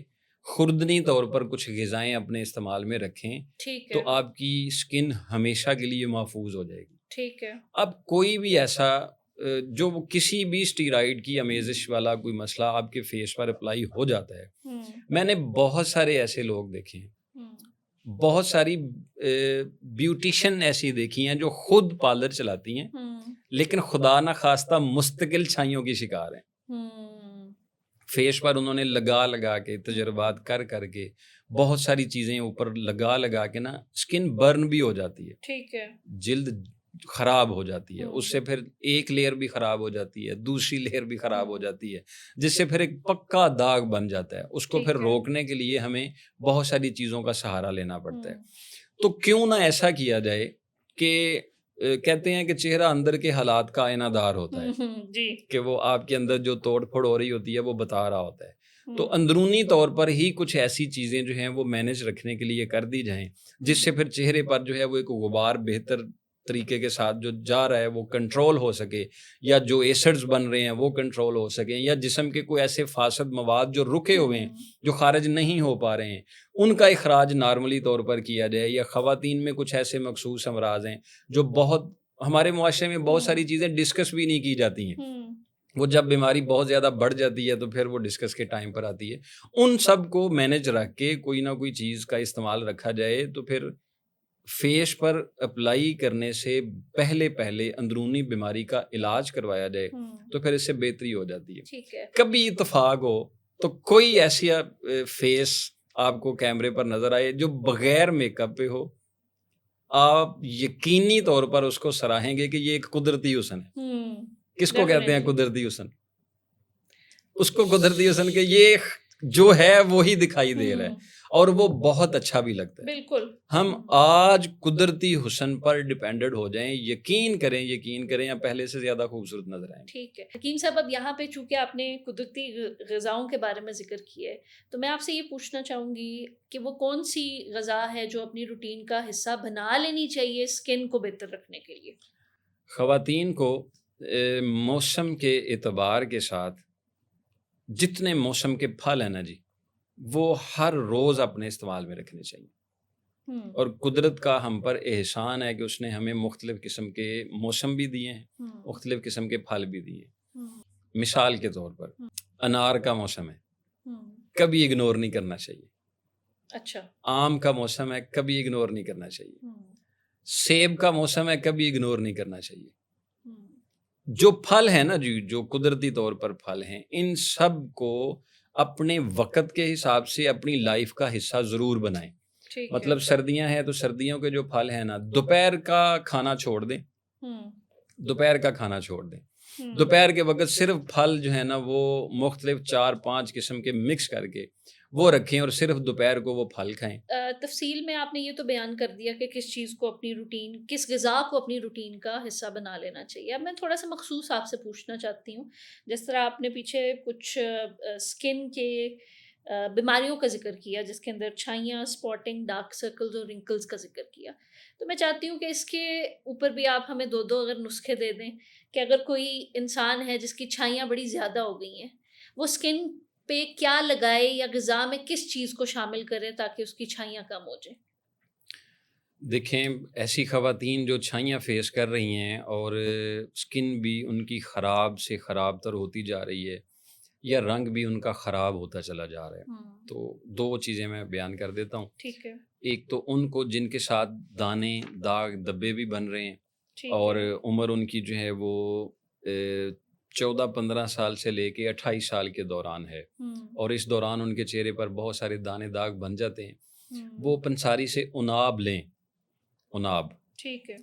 خوردنی طور پر کچھ غذائیں اپنے استعمال میں رکھیں ٹھیک ہے. تو آپ کی سکن ہمیشہ کے لیے محفوظ ہو جائے گی. ٹھیک ہے. اب کوئی بھی ایسا جو کسی بھی اسٹیرائڈ کی آمیزش والا کوئی مسئلہ آپ کے فیس پر اپلائی ہو جاتا ہے، ہوں میں نے بہت سارے ایسے لوگ دیکھے ہیں، ہوں بہت ساری بیوٹیشین ایسی دیکھی ہیں جو خود پارلر چلاتی ہیں ہوں لیکن خدا نہ خواستہ مستقل چھائیوں کی شکار ہیں. ہوں فیس پر انہوں نے لگا کے تجربات کر کے بہت ساری چیزیں اوپر لگا کے نا سکن برن بھی ہو جاتی ہے، ٹھیک ہے. جلد خراب ہو جاتی ہے، ہوں اس سے پھر ایک لیئر بھی خراب ہو جاتی ہے، دوسری لیئر بھی خراب ہو جاتی ہے، جس سے پھر ایک پکا داغ بن جاتا ہے. اس کو ٹھیک پھر ہے. روکنے کے لیے ہمیں بہت ساری چیزوں کا سہارا لینا پڑتا ہے. ہوں تو کیوں نہ ایسا کیا جائے کہ کہتے ہیں کہ چہرہ اندر کے حالات کا آئینہ دار ہوتا ہے، جی. کہ وہ آپ کے اندر جو توڑ پھوڑ ہو رہی ہوتی ہے وہ بتا رہا ہوتا ہے. تو ہوں اندرونی طور پر ہی کچھ ایسی چیزیں جو ہیں وہ مینج رکھنے کے لیے کر دی جائیں جس سے پھر چہرے پر جو ہے وہ ایک غبار بہتر طریقے کے ساتھ جو جا رہا ہے وہ کنٹرول ہو سکے، یا جو ایسڈز بن رہے ہیں وہ کنٹرول ہو سکیں، یا جسم کے کوئی ایسے فاسد مواد جو رکے ہوئے ہیں جو خارج نہیں ہو پا رہے ہیں ان کا اخراج نارملی طور پر کیا جائے. یا خواتین میں کچھ ایسے مخصوص امراض ہیں جو بہت ہمارے معاشرے میں بہت ساری چیزیں ڈسکس بھی نہیں کی جاتی ہیں، ہوں وہ جب بیماری بہت زیادہ بڑھ جاتی ہے تو پھر وہ ڈسکس کے ٹائم پر آتی ہے. ان سب کو مینج رکھ کے کوئی نہ کوئی چیز کا استعمال رکھا جائے تو پھر فیس پر اپلائی کرنے سے پہلے اندرونی بیماری کا علاج کروایا جائے تو پھر اس سے بہتری ہو جاتی ہے. ٹھیک ہے. کبھی اتفاق ہو تو کوئی ایسی فیس آپ کو کیمرے پر نظر آئے جو بغیر میک اپ پہ ہو، آپ یقینی طور پر اس کو سراہیں گے کہ یہ ایک قدرتی حسن ہے. کس کو کہتے ہیں قدرتی حسن؟ اس کو قدرتی حسن کہ یہ جو ہے وہی دکھائی دے رہا ہے اور وہ بہت اچھا بھی لگتا ہے. بالکل. ہم آج قدرتی حسن پر ڈیپینڈڈ ہو جائیں، یقین کریں یا پہلے سے زیادہ خوبصورت نظر آئیں. ٹھیک ہے. حکیم صاحب اب یہاں پہ چونکہ آپ نے قدرتی غذاؤں کے بارے میں ذکر کیا ہے تو میں آپ سے یہ پوچھنا چاہوں گی کہ وہ کون سی غذا ہے جو اپنی روٹین کا حصہ بنا لینی چاہیے اسکن کو بہتر رکھنے کے لیے؟ خواتین کو موسم کے اعتبار کے ساتھ جتنے موسم کے پھل ہیں نا جی وہ ہر روز اپنے استعمال میں رکھنے چاہیے. اور قدرت کا ہم پر احسان ہے کہ اس نے ہمیں مختلف قسم کے موسم بھی دیے ہیں، مختلف قسم کے پھل بھی دیے ہیں. مثال کے طور پر انار کا موسم ہے، کبھی اگنور نہیں کرنا چاہیے. اچھا. آم کا موسم ہے، کبھی اگنور نہیں کرنا چاہیے. سیب کا موسم ہے، کبھی اگنور نہیں کرنا چاہیے. جو پھل ہیں نا جی، جو قدرتی طور پر پھل ہیں، ان سب کو اپنے وقت کے حساب سے اپنی لائف کا حصہ ضرور بنائیں. مطلب سردیاں ہیں تو سردیوں کے جو پھل ہیں نا، دوپہر کا کھانا چھوڑ دیں، دوپہر کے وقت صرف پھل جو ہے نا وہ مختلف 4-5 قسم کے مکس کر کے وہ رکھیں اور صرف دوپہر کو وہ پھل کھائیں. تفصیل میں آپ نے یہ تو بیان کر دیا کہ کس چیز کو اپنی روٹین، کس غذا کو اپنی روٹین کا حصہ بنا لینا چاہیے. اب میں تھوڑا سا مخصوص آپ سے پوچھنا چاہتی ہوں، جس طرح آپ نے پیچھے کچھ اسکن کے بیماریوں کا ذکر کیا جس کے اندر چھائیاں، اسپاٹنگ، ڈارک سرکلز اور رنکلز کا ذکر کیا، تو میں چاہتی ہوں کہ اس کے اوپر بھی آپ ہمیں دو اگر نسخے دے دیں کہ اگر کوئی انسان ہے جس کی چھائیاں بڑی زیادہ ہو گئی ہیں، وہ اسکن پہ کیا لگائے یا غذا میں کس چیز کو شامل کرے تاکہ اس کی چھائیاں کم ہو جائیں. دیکھیں، ایسی خواتین جو چھائیاں فیس کر رہی ہیں اور اسکن بھی ان کی خراب سے خراب تر ہوتی جا رہی ہے یا رنگ بھی ان کا خراب ہوتا چلا جا رہا ہے، تو 2 چیزیں میں بیان کر دیتا ہوں. ٹھیک ہے. ایک تو ان کو جن کے ساتھ دانے، داغ، دبے بھی بن رہے ہیں اور عمر ان کی جو ہے وہ 14-15 سال سے لے کے 28 سال کے دوران ہے، اور اس دوران ان کے چہرے پر بہت سارے دانے داغ بن جاتے ہیں، وہ پنساری سے اناب لیں. اناب ٹھیک ہے.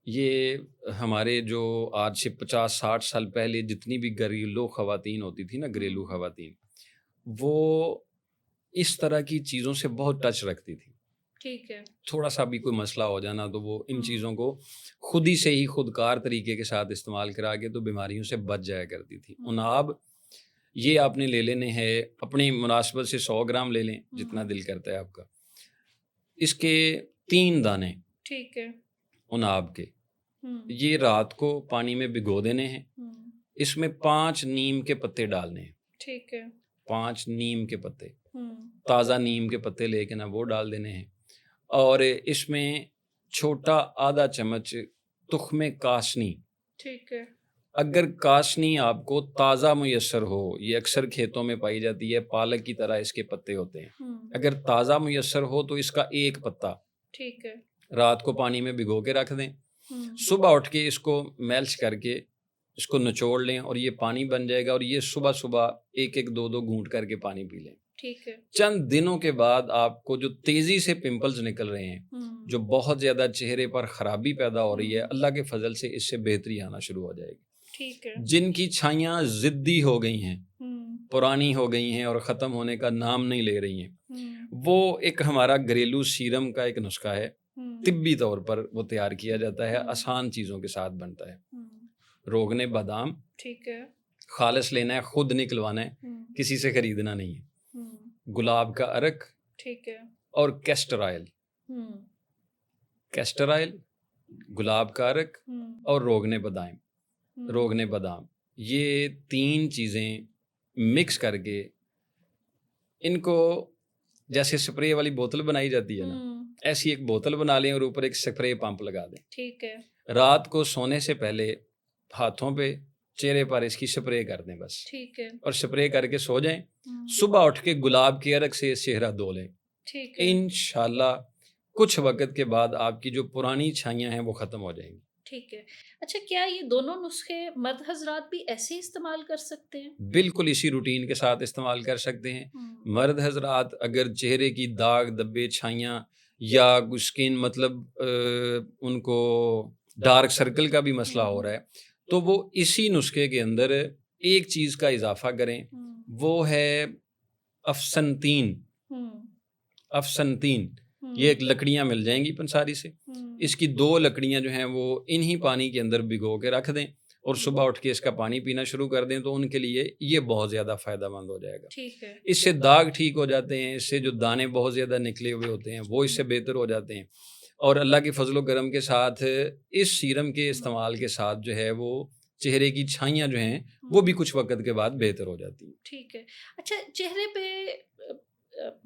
یہ ہمارے جو آج سے 50-60 سال پہلے جتنی بھی گھریلو خواتین ہوتی تھی نا، گھریلو خواتین، وہ اس طرح کی چیزوں سے بہت ٹچ رکھتی تھی. ٹھیک ہے. تھوڑا سا بھی کوئی مسئلہ ہو جانا تو وہ ان چیزوں کو خود ہی سے ہی خودکار طریقے کے ساتھ استعمال کرا کے تو بیماریوں سے بچ جایا کرتی تھی. اناب یہ آپ نے لے لینے ہیں، اپنی مناسبت سے 100 گرام لے لیں جتنا دل کرتا ہے آپ کا. اس کے 3 دانے ٹھیک ہے اناب کے، یہ رات کو پانی میں بھگو دینے ہیں. اس میں 5 نیم کے پتے ڈالنے ہیں. ٹھیک ہے. 5 نیم کے پتے، تازہ نیم کے پتے لے کے نا وہ ڈال دینے ہیں. اور اس میں چھوٹا آدھا چمچ تخم کاسنی. ٹھیک ہے. اگر کاسنی آپ کو تازہ میسر ہو، یہ اکثر کھیتوں میں پائی جاتی ہے، پالک کی طرح اس کے پتے ہوتے ہیں. اگر تازہ میسر ہو تو اس کا ایک پتا ٹھیک ہے رات کو پانی میں بھگو کے رکھ دیں. صبح اٹھ کے اس کو میلچ کر کے اس کو نچوڑ لیں اور یہ پانی بن جائے گا، اور یہ صبح صبح 1-2 گھونٹ کر کے پانی پی لیں. ٹھیک ہے. چند دنوں کے بعد آپ کو جو تیزی سے پمپلز نکل رہے ہیں، جو بہت زیادہ چہرے پر خرابی پیدا ہو رہی ہے، اللہ کے فضل سے اس سے بہتری آنا شروع ہو جائے گی. ٹھیک ہے. جن کی چھائیاں ضدی ہو گئی ہیں، پرانی ہو گئی ہیں اور ختم ہونے کا نام نہیں لے رہی ہیں، وہ ایک ہمارا گھریلو سیرم کا ایک نسخہ ہے، طبی طور پر وہ تیار کیا جاتا ہے، آسان چیزوں کے ساتھ بنتا ہے. روغن بادام ٹھیک ہے. خالص لینا ہے، خود نکلوانا ہے، کسی سے خریدنا نہیں ہے. گلاب کا ارک، ٹھیک ہے. اور کیسٹر آئل. کیسٹر آئل، گلاب کا ارک اور روغن بادام، یہ 3 چیزیں مکس کر کے ان کو جیسے سپرے والی بوتل بنائی جاتی ہے نا، ایسی ایک بوتل بنا لیں اور اوپر ایک سپرے پمپ لگا دیں. ٹھیک ہے. رات کو سونے سے پہلے ہاتھوں پہ، چہرے پر اس کی سپرے کر دیں بس. ٹھیک ہے. اور سپرے کر کے سو جائیں. صبح اٹھ کے گلاب کے ارک سے چہرہ دھو لیں. ٹھیک ہے. انشاءاللہ کچھ وقت کے بعد آپ کی جو پرانی چھائیاں ہیں وہ ختم ہو جائیں گی. ٹھیک ہے. اچھا، کیا یہ دونوں نسخے مرد حضرات بھی ایسے استعمال کر سکتے ہیں؟ بالکل اسی روٹین کے ساتھ استعمال کر سکتے ہیں. مرد حضرات اگر چہرے کی داغ دبے، چھائیاں یا اسکن مطلب ان کو ڈارک سرکل کا بھی مسئلہ ہو رہا ہے، تو وہ اسی نسخے کے اندر ایک چیز کا اضافہ کریں، وہ ہے افسنتین. یہ ایک لکڑیاں مل جائیں گی پنساری سے. اس کی 2 لکڑیاں جو ہیں وہ انہی پانی کے اندر بھگو کے رکھ دیں اور صبح اٹھ کے اس کا پانی پینا شروع کر دیں، تو ان کے لیے یہ بہت زیادہ فائدہ مند ہو جائے گا. ٹھیک ہے. اس سے داغ ٹھیک ہو جاتے ہیں، اس سے جو دانے بہت زیادہ نکلے ہوئے ہوتے ہیں وہ اس سے بہتر ہو جاتے ہیں. اور اللہ کے فضل و کرم کے ساتھ اس سیرم کے استعمال کے ساتھ جو ہے وہ چہرے کی چھائیاں جو ہیں وہ بھی کچھ وقت کے بعد بہتر ہو جاتی ہیں. ٹھیک ہے. اچھا، چہرے پہ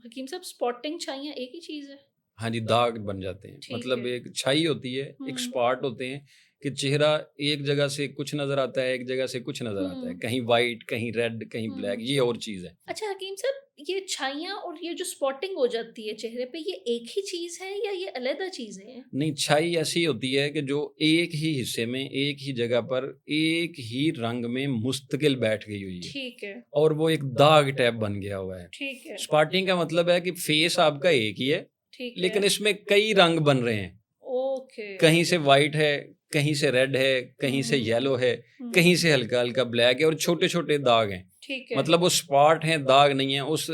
حکیم صاحب سپاٹنگ چھائیاں ایک ہی چیز ہے؟ ہاں جی، داغ بن جاتے ہیں. مطلب ایک چھائی ہوتی ہے، ایک سپاٹ ہوتے ہیں کہ چہرہ ایک جگہ سے کچھ نظر آتا ہے، ایک جگہ سے کچھ نظر آتا ہے، کہیں وائٹ، کہیں ریڈ، کہیں بلیک، یہ اور چیز ہے. اچھا حکیم صاحب، یہ چھائیاں اور یہ جو سپاٹنگ ہو جاتی ہے چہرے پہ، یہ ایک ہی چیز ہے یا یہ علیحدہ چیزیں ہیں؟ نہیں، چھائی ایسی ہوتی ہے کہ جو ایک ہی حصے میں، ایک ہی جگہ پر، ایک ہی رنگ میں مستقل بیٹھ گئی ہوئی ہے. ٹھیک ہے. اور وہ ایک داغ ٹیپ بن گیا ہوا ہے. ٹھیک ہے. سپاٹنگ کا مطلب ہے کہ فیس آپ کا ایک ہی ہے، لیکن اس میں کئی رنگ بن رہے ہیں. اوکے. کہیں سے وائٹ ہے، کہیں سے ریڈ ہے، کہیں سے یلو ہے، کہیں سے ہلکا ہلکا بلیک ہے، اور چھوٹے چھوٹے داغ ہیں. مطلب وہ سپاٹ ہیں، داغ نہیں ہیں. اس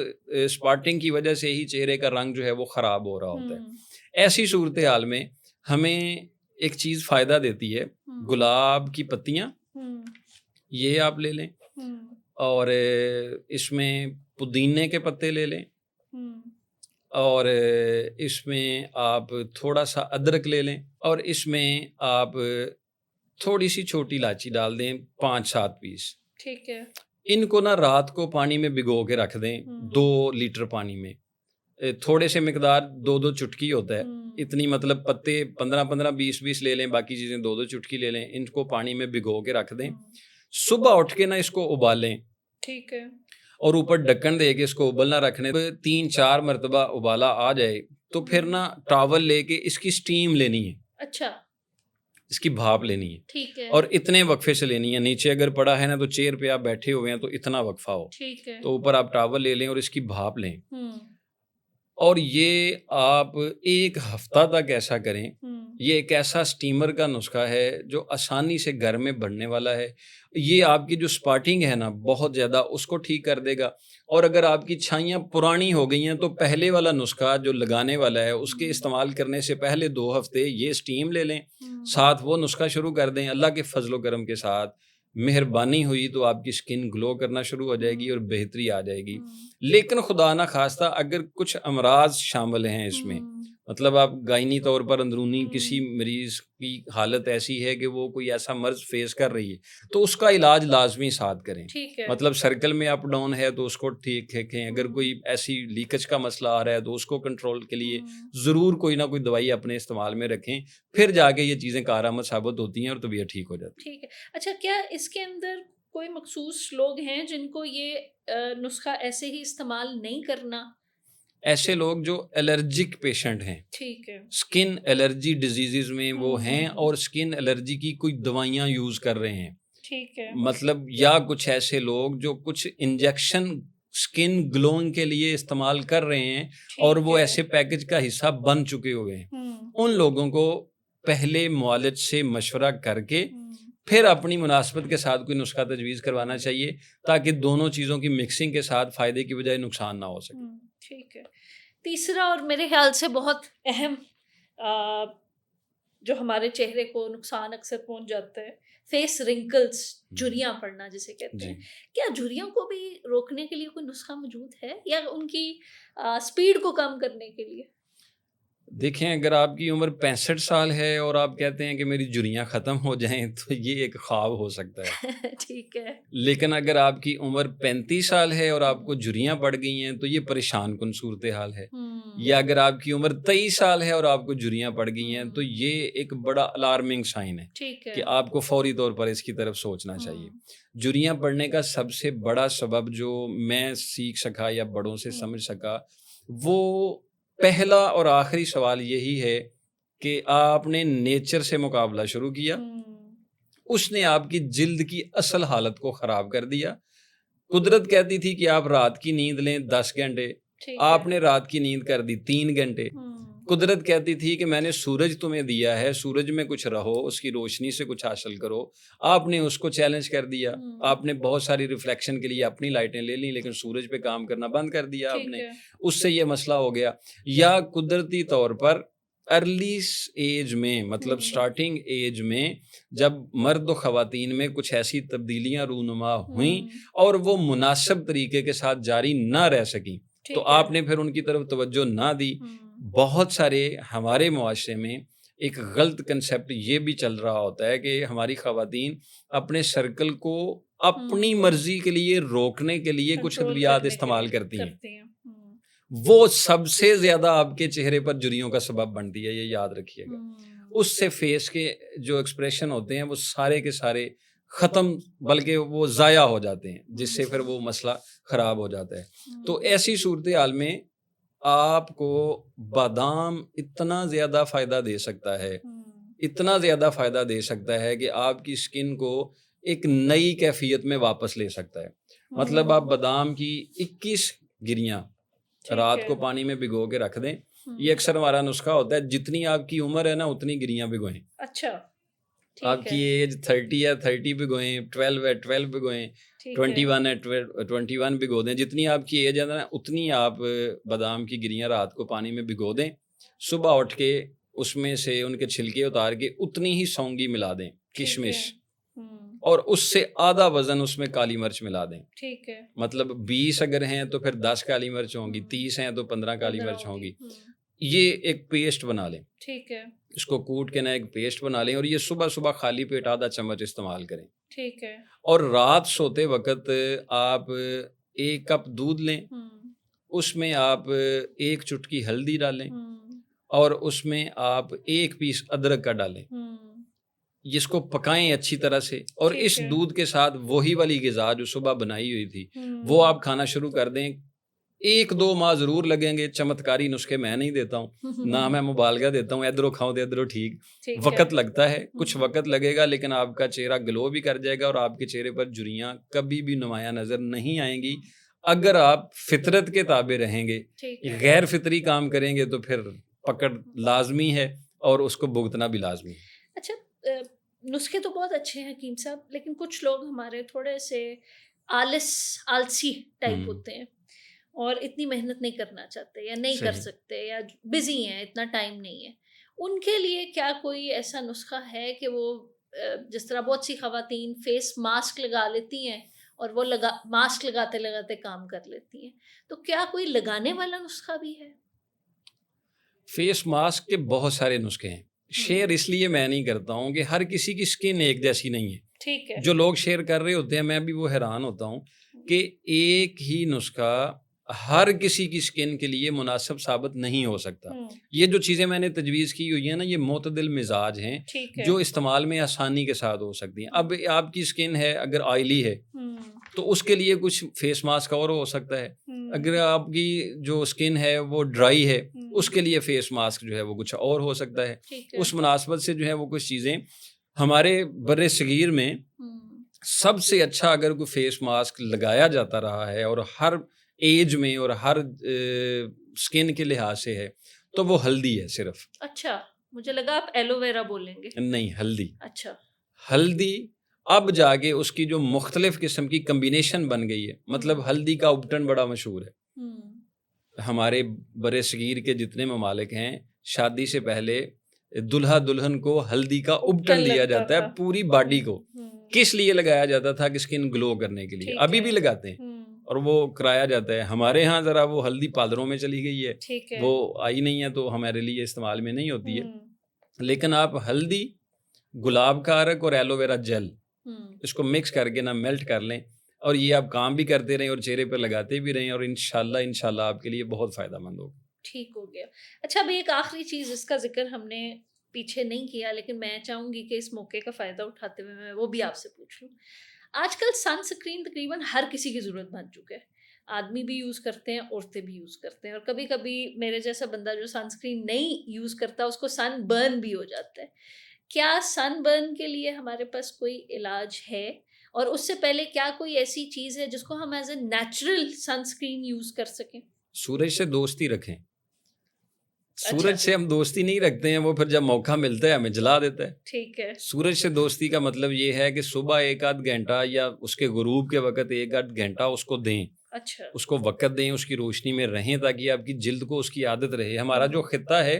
سپاٹنگ کی وجہ سے ہی چہرے کا رنگ جو ہے وہ خراب ہو رہا ہوتا ہے. ایسی صورتحال میں ہمیں ایک چیز فائدہ دیتی ہے، گلاب کی پتیاں، یہ آپ لے لیں، اور اس میں پودینے کے پتے لے لیں، اور اس میں آپ تھوڑا سا ادرک لے لیں، اور اس میں آپ تھوڑی سی چھوٹی الائچی ڈال دیں، 5-7 پیس. ٹھیک ہے. ان کو نا رات کو پانی میں بھگو کے رکھ دیں، 2 لیٹر پانی میں. تھوڑے سے مقدار 2 چٹکی ہوتا ہے اتنی، مطلب پتے 15-20 لے لیں، باقی چیزیں 2 چٹکی لے لیں. ان کو پانی میں بھگو کے رکھ دیں. صبح اٹھ کے نا اس کو ابالیں. ٹھیک ہے. اور اوپر ڈھکن دے کے اس کو ابلنا رکھنے. 3-4 مرتبہ ابالا آ جائے تو پھر نا ٹاول لے کے اس کی سٹیم لینی ہے. اچھا. اس کی بھاپ لینی ہے, ٹھیک ہے, اور اتنے وقفے سے لینی ہے. نیچے اگر پڑا ہے نا تو چیئر پہ آپ بیٹھے ہوئے ہیں تو اتنا وقفہ ہو, ٹھیک ہے, تو اوپر آپ ٹاول لے لیں اور اس کی بھاپ لیں, ہوں, اور یہ آپ 1 ہفتہ تک ایسا کریں. یہ ایک ایسا سٹیمر کا نسخہ ہے جو آسانی سے گھر میں بننے والا ہے. یہ آپ کی جو سپاٹنگ ہے نا بہت زیادہ اس کو ٹھیک کر دے گا. اور اگر آپ کی چھائیاں پرانی ہو گئی ہیں تو پہلے والا نسخہ جو لگانے والا ہے اس کے استعمال کرنے سے پہلے 2 ہفتے یہ سٹیم لے لیں, ساتھ وہ نسخہ شروع کر دیں. اللہ کے فضل و کرم کے ساتھ مہربانی ہوئی تو آپ کی سکن گلو کرنا شروع ہو جائے گی اور بہتری آ جائے گی. لیکن خدا نہ خواستہ اگر کچھ امراض شامل ہیں اس میں, مطلب آپ گائنی طور پر اندرونی کسی مریض کی حالت ایسی ہے کہ وہ کوئی ایسا مرض فیس کر رہی ہے, تو اس کا علاج لازمی ساتھ کریں. ٹھیک ہے, مطلب سرکل میں اپ ڈاؤن ہے تو اس کو ٹھیک رکھیں. اگر کوئی ایسی لیکج کا مسئلہ آ رہا ہے تو اس کو کنٹرول کے لیے ضرور کوئی نہ کوئی دوائی اپنے استعمال میں رکھیں, پھر جا کے یہ چیزیں کارآمد ثابت ہوتی ہیں اور طبیعت ٹھیک ہو جاتی ہے. ٹھیک ہے. اچھا, کیا اس کے اندر کوئی مخصوص لوگ ہیں جن کو یہ نسخہ ایسے ہی استعمال نہیں کرنا؟ ایسے لوگ جو الرجک پیشنٹ ہیں, ٹھیک ہے, سکن الرجی ڈیزیزز میں وہ ہیں اور سکن الرجی کی کوئی دوائیاں یوز کر رہے ہیں, ٹھیک ہے, مطلب یا کچھ ایسے لوگ جو کچھ انجیکشن سکن گلوئنگ کے لیے استعمال کر رہے ہیں اور وہ ایسے پیکج کا حصہ بن چکے ہوئے ہیں, ان لوگوں کو پہلے معالج سے مشورہ کر کے پھر اپنی مناسبت کے ساتھ کوئی نسخہ تجویز کروانا چاہیے تاکہ دونوں چیزوں کی مکسنگ کے ساتھ فائدے کی بجائے نقصان نہ ہو سکے. ٹھیک ہے. تیسرا اور میرے خیال سے بہت اہم جو ہمارے چہرے کو نقصان اکثر پہنچ جاتا ہے, فیس رنکلز, جھریاں پڑنا جسے کہتے ہیں. کیا جھریوں کو بھی روکنے کے لیے کوئی نسخہ موجود ہے یا ان کی سپیڈ کو کم کرنے کے لیے؟ دیکھیں, اگر آپ کی عمر 65 سال ہے اور آپ کہتے ہیں کہ میری جھریاں ختم ہو جائیں تو یہ ایک خواب ہو سکتا ہے. ٹھیک ہے. لیکن اگر آپ کی عمر 35 سال ہے اور آپ کو جھریاں پڑ گئی ہیں تو یہ پریشان کن صورتحال ہے. یا اگر آپ کی عمر 23 سال ہے اور آپ کو جھریاں پڑ گئی ہیں تو یہ ایک بڑا الارمنگ سائن ہے کہ آپ کو فوری طور پر اس کی طرف سوچنا چاہیے. جھریاں پڑنے کا سب سے بڑا سبب جو میں سیکھ سکا یا بڑوں سے سمجھ سکا, وہ پہلا اور آخری سوال یہی ہے کہ آپ نے نیچر سے مقابلہ شروع کیا, اس نے آپ کی جلد کی اصل حالت کو خراب کر دیا. قدرت کہتی تھی کہ آپ رات کی نیند لیں 10 گھنٹے, آپ نے رات کی نیند کر دی 3 گھنٹے. قدرت کہتی تھی کہ میں نے سورج تمہیں دیا ہے, سورج میں کچھ رہو, اس کی روشنی سے کچھ حاصل کرو. آپ نے اس کو چیلنج کر دیا, آپ نے بہت ساری ریفلیکشن کے لیے اپنی لائٹیں لے لیں لیکن سورج پہ کام کرنا بند کر دیا آپ نے, اس سے یہ مسئلہ ہو گیا. یا قدرتی طور پر ارلی ایج میں, مطلب سٹارٹنگ ایج میں جب مرد و خواتین میں کچھ ایسی تبدیلیاں رونما ہوئیں اور وہ مناسب طریقے کے ساتھ جاری نہ رہ سکیں تو آپ نے پھر ان کی طرف توجہ نہ دی. بہت سارے ہمارے معاشرے میں ایک غلط کنسیپٹ یہ بھی چل رہا ہوتا ہے کہ ہماری خواتین اپنے سرکل کو اپنی مرضی کے لیے روکنے کے لیے کچھ ادویات استعمال کرتی ہیں. وہ سب سے زیادہ آپ کے چہرے پر جھریوں کا سبب بنتی ہے, یہ یاد رکھیے گا. اس سے فیس کے جو ایکسپریشن ہوتے ہیں وہ سارے کے سارے ختم, بلکہ وہ ضائع ہو جاتے ہیں, جس سے پھر وہ مسئلہ خراب ہو جاتا ہے. تو ایسی صورتحال میں آپ کو بادام اتنا زیادہ فائدہ دے سکتا ہے, اتنا زیادہ فائدہ دے سکتا ہے کہ آپ کی سکن کو ایک نئی کیفیت میں واپس لے سکتا ہے. مطلب آپ بادام کی 21 گریاں رات کو پانی میں بھگو کے رکھ دیں. یہ اکثر ہمارا نسخہ ہوتا ہے, جتنی آپ کی عمر ہے نا اتنی گریاں بھگوئیں. اچھا, آپ کی ایج 30 ہے 30 بھگوئیں, 12 ہے 12 بھگوئیں, 21 ہے 21 بھگو دیں. جتنی آپ کی ایج ہے نا اتنی آپ بادام کی گریاں رات کو پانی میں بھگو دیں. صبح اٹھ کے اس میں سے ان کے چھلکے اتار کے اتنی ہی سونگی ملا دیں, کشمش, اور اس سے آدھا وزن اس میں کالی مرچ ملا دیں. ٹھیک ہے. مطلب 20 اگر ہیں تو پھر 10 کالی مرچ ہوں گی, 30 ہیں تو 15 کالی مرچ ہوں گی. یہ ایک پیسٹ بنا لیں. ٹھیک ہے. اس کو کوٹ کے نا ایک پیسٹ بنا لیں اور یہ صبح صبح خالی پیٹ آدھا چمچ استعمال کریں. ٹھیک ہے. اور رات سوتے وقت آپ 1 کپ دودھ لیں, اس میں آپ 1 چٹکی ہلدی ڈالیں اور اس میں آپ 1 پیس ادرک کا ڈالیں. جس کو پکائیں اچھی طرح سے, اور اس دودھ کے ساتھ وہی والی غذا جو صبح بنائی ہوئی تھی وہ آپ کھانا شروع کر دیں. ایک دو ماہ ضرور لگیں گے. چمتکاری نسخے میں نہیں دیتا ہوں, نہ میں مبالغہ دیتا ہوں ادھروں کھاؤ ادھروں ٹھیک. وقت لگتا ہے, کچھ وقت لگے گا, لیکن آپ کا چہرہ گلو بھی کر جائے گا اور آپ کے چہرے پر جھریاں کبھی بھی نمایاں نظر نہیں آئیں گی. اگر آپ فطرت کے تابع رہیں گے, غیر فطری کام کریں گے تو پھر پکڑ لازمی ہے اور اس کو بھگتنا بھی لازمی ہے. اچھا, نسخے تو بہت اچھے ہیں حکیم صاحب, لیکن کچھ لوگ ہمارے تھوڑے سے آلسی ٹائپ ہوتے ہیں اور اتنی محنت نہیں کرنا چاہتے یا نہیں کر سکتے یا بزی ہیں, اتنا ٹائم نہیں ہے. ان کے لیے کیا کوئی ایسا نسخہ ہے کہ وہ جس طرح بہت سی خواتین فیس ماسک لگا لیتی ہیں اور وہ ماسک لگاتے لگاتے کام کر لیتی ہیں, تو کیا کوئی لگانے والا نسخہ بھی ہے؟ فیس ماسک کے بہت سارے نسخے ہیں. شیئر اس لیے میں نہیں کرتا ہوں کہ ہر کسی کی سکن ایک جیسی نہیں ہے. ٹھیک ہے, جو لوگ شیئر کر رہے ہوتے ہیں میں بھی وہ حیران ہوتا ہوں کہ ایک ہی نسخہ ہر کسی کی سکن کے لیے مناسب ثابت نہیں ہو سکتا. یہ جو چیزیں میں نے تجویز کی ہوئی ہیں نا, یہ معتدل مزاج ہیں جو استعمال میں آسانی کے ساتھ ہو سکتی ہیں. اب آپ کی سکن ہے اگر آئلی ہے تو اس کے لیے کچھ فیس ماسک اور ہو سکتا ہے. اگر آپ کی جو سکن ہے وہ ڈرائی ہے اس کے لیے فیس ماسک جو ہے وہ کچھ اور ہو سکتا ہے. اس مناسبت سے جو ہے وہ کچھ چیزیں ہمارے بر صغیر میں سب سے اچھا اگر کوئی فیس ماسک لگایا جاتا رہا ہے اور ہر ایج میں اور ہر سکن کے لحاظ سے ہے تو وہ ہلدی ہے صرف. اچھا, مجھے لگا آپ ایلو ویرا بولیں گے. نہیں, ہلدی. اچھا, ہلدی اب جا کے اس کی جو مختلف قسم کی کمبینیشن بن گئی ہے, مطلب ہلدی کا اپٹن بڑا مشہور ہے. ہمارے بر صغیر کے جتنے ممالک ہیں, شادی سے پہلے دلہا دلہن کو ہلدی کا اپٹن دیا جاتا ہے پوری باڈی کو. کس لیے لگایا جاتا تھا کہ سکن گلو کرنے کے لیے. ابھی بھی لگاتے ہیں اور وہ کرایا جاتا ہے. ہمارے ہاں ذرا وہ ہلدی پادروں میں چلی گئی ہے, وہ آئی نہیں ہے تو ہمارے لیے استعمال میں نہیں ہوتی ہے. لیکن آپ ہلدی, گلاب کا عرق اور ایلو ویرا جیل اس کو مکس کر کے نا میلٹ کر لیں اور یہ آپ کام بھی کرتے رہیں اور چہرے پہ لگاتے بھی رہیں اور انشاءاللہ آپ کے لیے بہت فائدہ مند ہوگا. ٹھیک ہو گیا. اچھا, ابھی ایک آخری چیز اس کا ذکر ہم نے پیچھے نہیں کیا, لیکن میں چاہوں گی کہ اس موقع کا فائدہ اٹھاتے ہوئے میں وہ بھی آپ سے پوچھ لوں. آج کل سن سکرین تقریباً ہر کسی کی ضرورت بن چکا ہے. آدمی بھی یوز کرتے ہیں, عورتیں بھی یوز کرتے ہیں, اور کبھی کبھی میرے جیسا بندہ جو سن سکرین نہیں یوز کرتا اس کو سن برن بھی ہو جاتا ہے. کیا سن برن کے لیے ہمارے پاس کوئی علاج ہے؟ اور اس سے پہلے کیا کوئی ایسی چیز ہے جس کو ہم as a natural sunscreen use کر سکیں؟ سورج سے دوستی رکھیں. سورج سے ہم دوستی نہیں رکھتے ہیں, وہ پھر جب موقع ملتا ہے ہمیں جلا دیتا ہے. ٹھیک ہے. سورج سے دوستی کا مطلب یہ ہے کہ صبح ایک آدھ گھنٹہ یا اس کے غروب کے وقت ایک آدھ گھنٹہ اس کو دیں. اچھا, اس کو وقت دیں, اس کی روشنی میں رہیں تاکہ آپ کی جلد کو اس کی عادت رہے. ہمارا جو خطہ ہے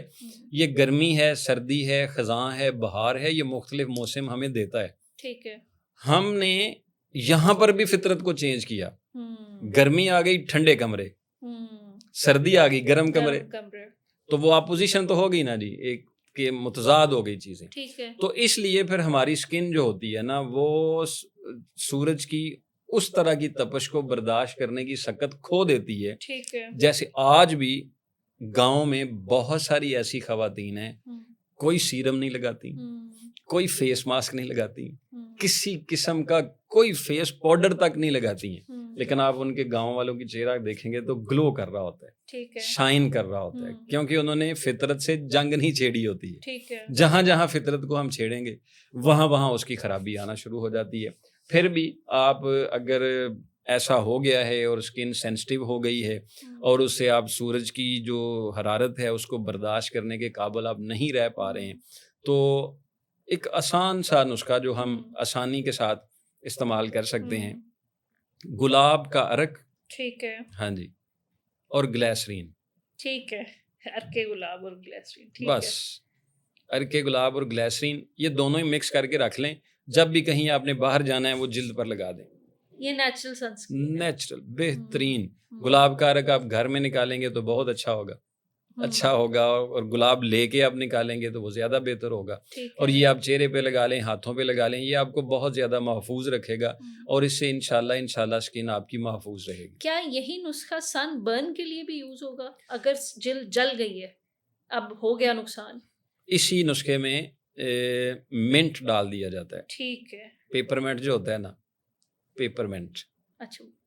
یہ گرمی ہے, سردی ہے, خزاں ہے, بہار ہے, یہ مختلف موسم ہمیں دیتا ہے. ٹھیک ہے. ہم نے یہاں پر بھی فطرت کو چینج کیا. گرمی آ گئی ٹھنڈے کمرے, سردی آ گئی گرم کمرے, تو وہ اپوزیشن تو ہو گئی نا جی, ایک کہ متضاد ہو گئی چیزیں. تو اس لیے پھر ہماری سکن جو ہوتی ہے نا وہ سورج کی اس طرح کی تپش کو برداشت کرنے کی سکت کھو دیتی ہے. جیسے آج بھی گاؤں میں بہت ساری ایسی خواتین ہیں, کوئی سیرم نہیں لگاتی, کوئی فیس ماسک نہیں لگاتی, کسی قسم کا کوئی فیس پاؤڈر تک نہیں لگاتی ہیں, لیکن آپ ان کے گاؤں والوں کی چہرہ دیکھیں گے تو گلو کر رہا ہوتا ہے, شائن کر رہا ہوتا ہے, کیونکہ انہوں نے فطرت سے جنگ نہیں چھیڑی ہوتی ہے. جہاں جہاں فطرت کو ہم چھیڑیں گے وہاں وہاں اس کی خرابی آنا شروع ہو جاتی ہے. پھر بھی آپ اگر ایسا ہو گیا ہے اور سکن سینسٹیو ہو گئی ہے اور اس سے آپ سورج کی جو حرارت ہے اس کو برداشت کرنے کے قابل آپ نہیں رہ پا رہے ہیں, تو ایک آسان سا نسخہ جو ہم آسانی کے ساتھ استعمال کر سکتے ہیں, گلاب کا عرق. ٹھیک ہے. ہاں جی, اور گلیسرین. ٹھیک ہے, عرق گلاب اور گلیسرین. بس عرق گلاب اور گلیسرین یہ دونوں ہی مکس کر کے رکھ لیں. جب بھی کہیں آپ نے باہر جانا ہے وہ جلد پر لگا دیں. یہ نیچرل سنسکرین, نیچرل بہترین. گلاب کا عرق آپ گھر میں نکالیں گے تو بہت اچھا ہوگا, اور گلاب لے کے آپ نکالیں گے تو وہ زیادہ بہتر ہوگا. اور یہ آپ چہرے پہ لگا لیں, ہاتھوں پہ لگا لیں, یہ آپ کو بہت زیادہ محفوظ رکھے گا اور اس سے انشاءاللہ سکن آپ کی محفوظ رہے گی. کیا یہی نسخہ سن برن کے لیے بھی یوز ہوگا اگر جلد جل گئی ہے, اب ہو گیا نقصان؟ اسی نسخے میں منٹ ڈال دیا جاتا ہے. ٹھیک ہے. پیپر منٹ جو ہوتا ہے نا, پیپر منٹ. اچھا,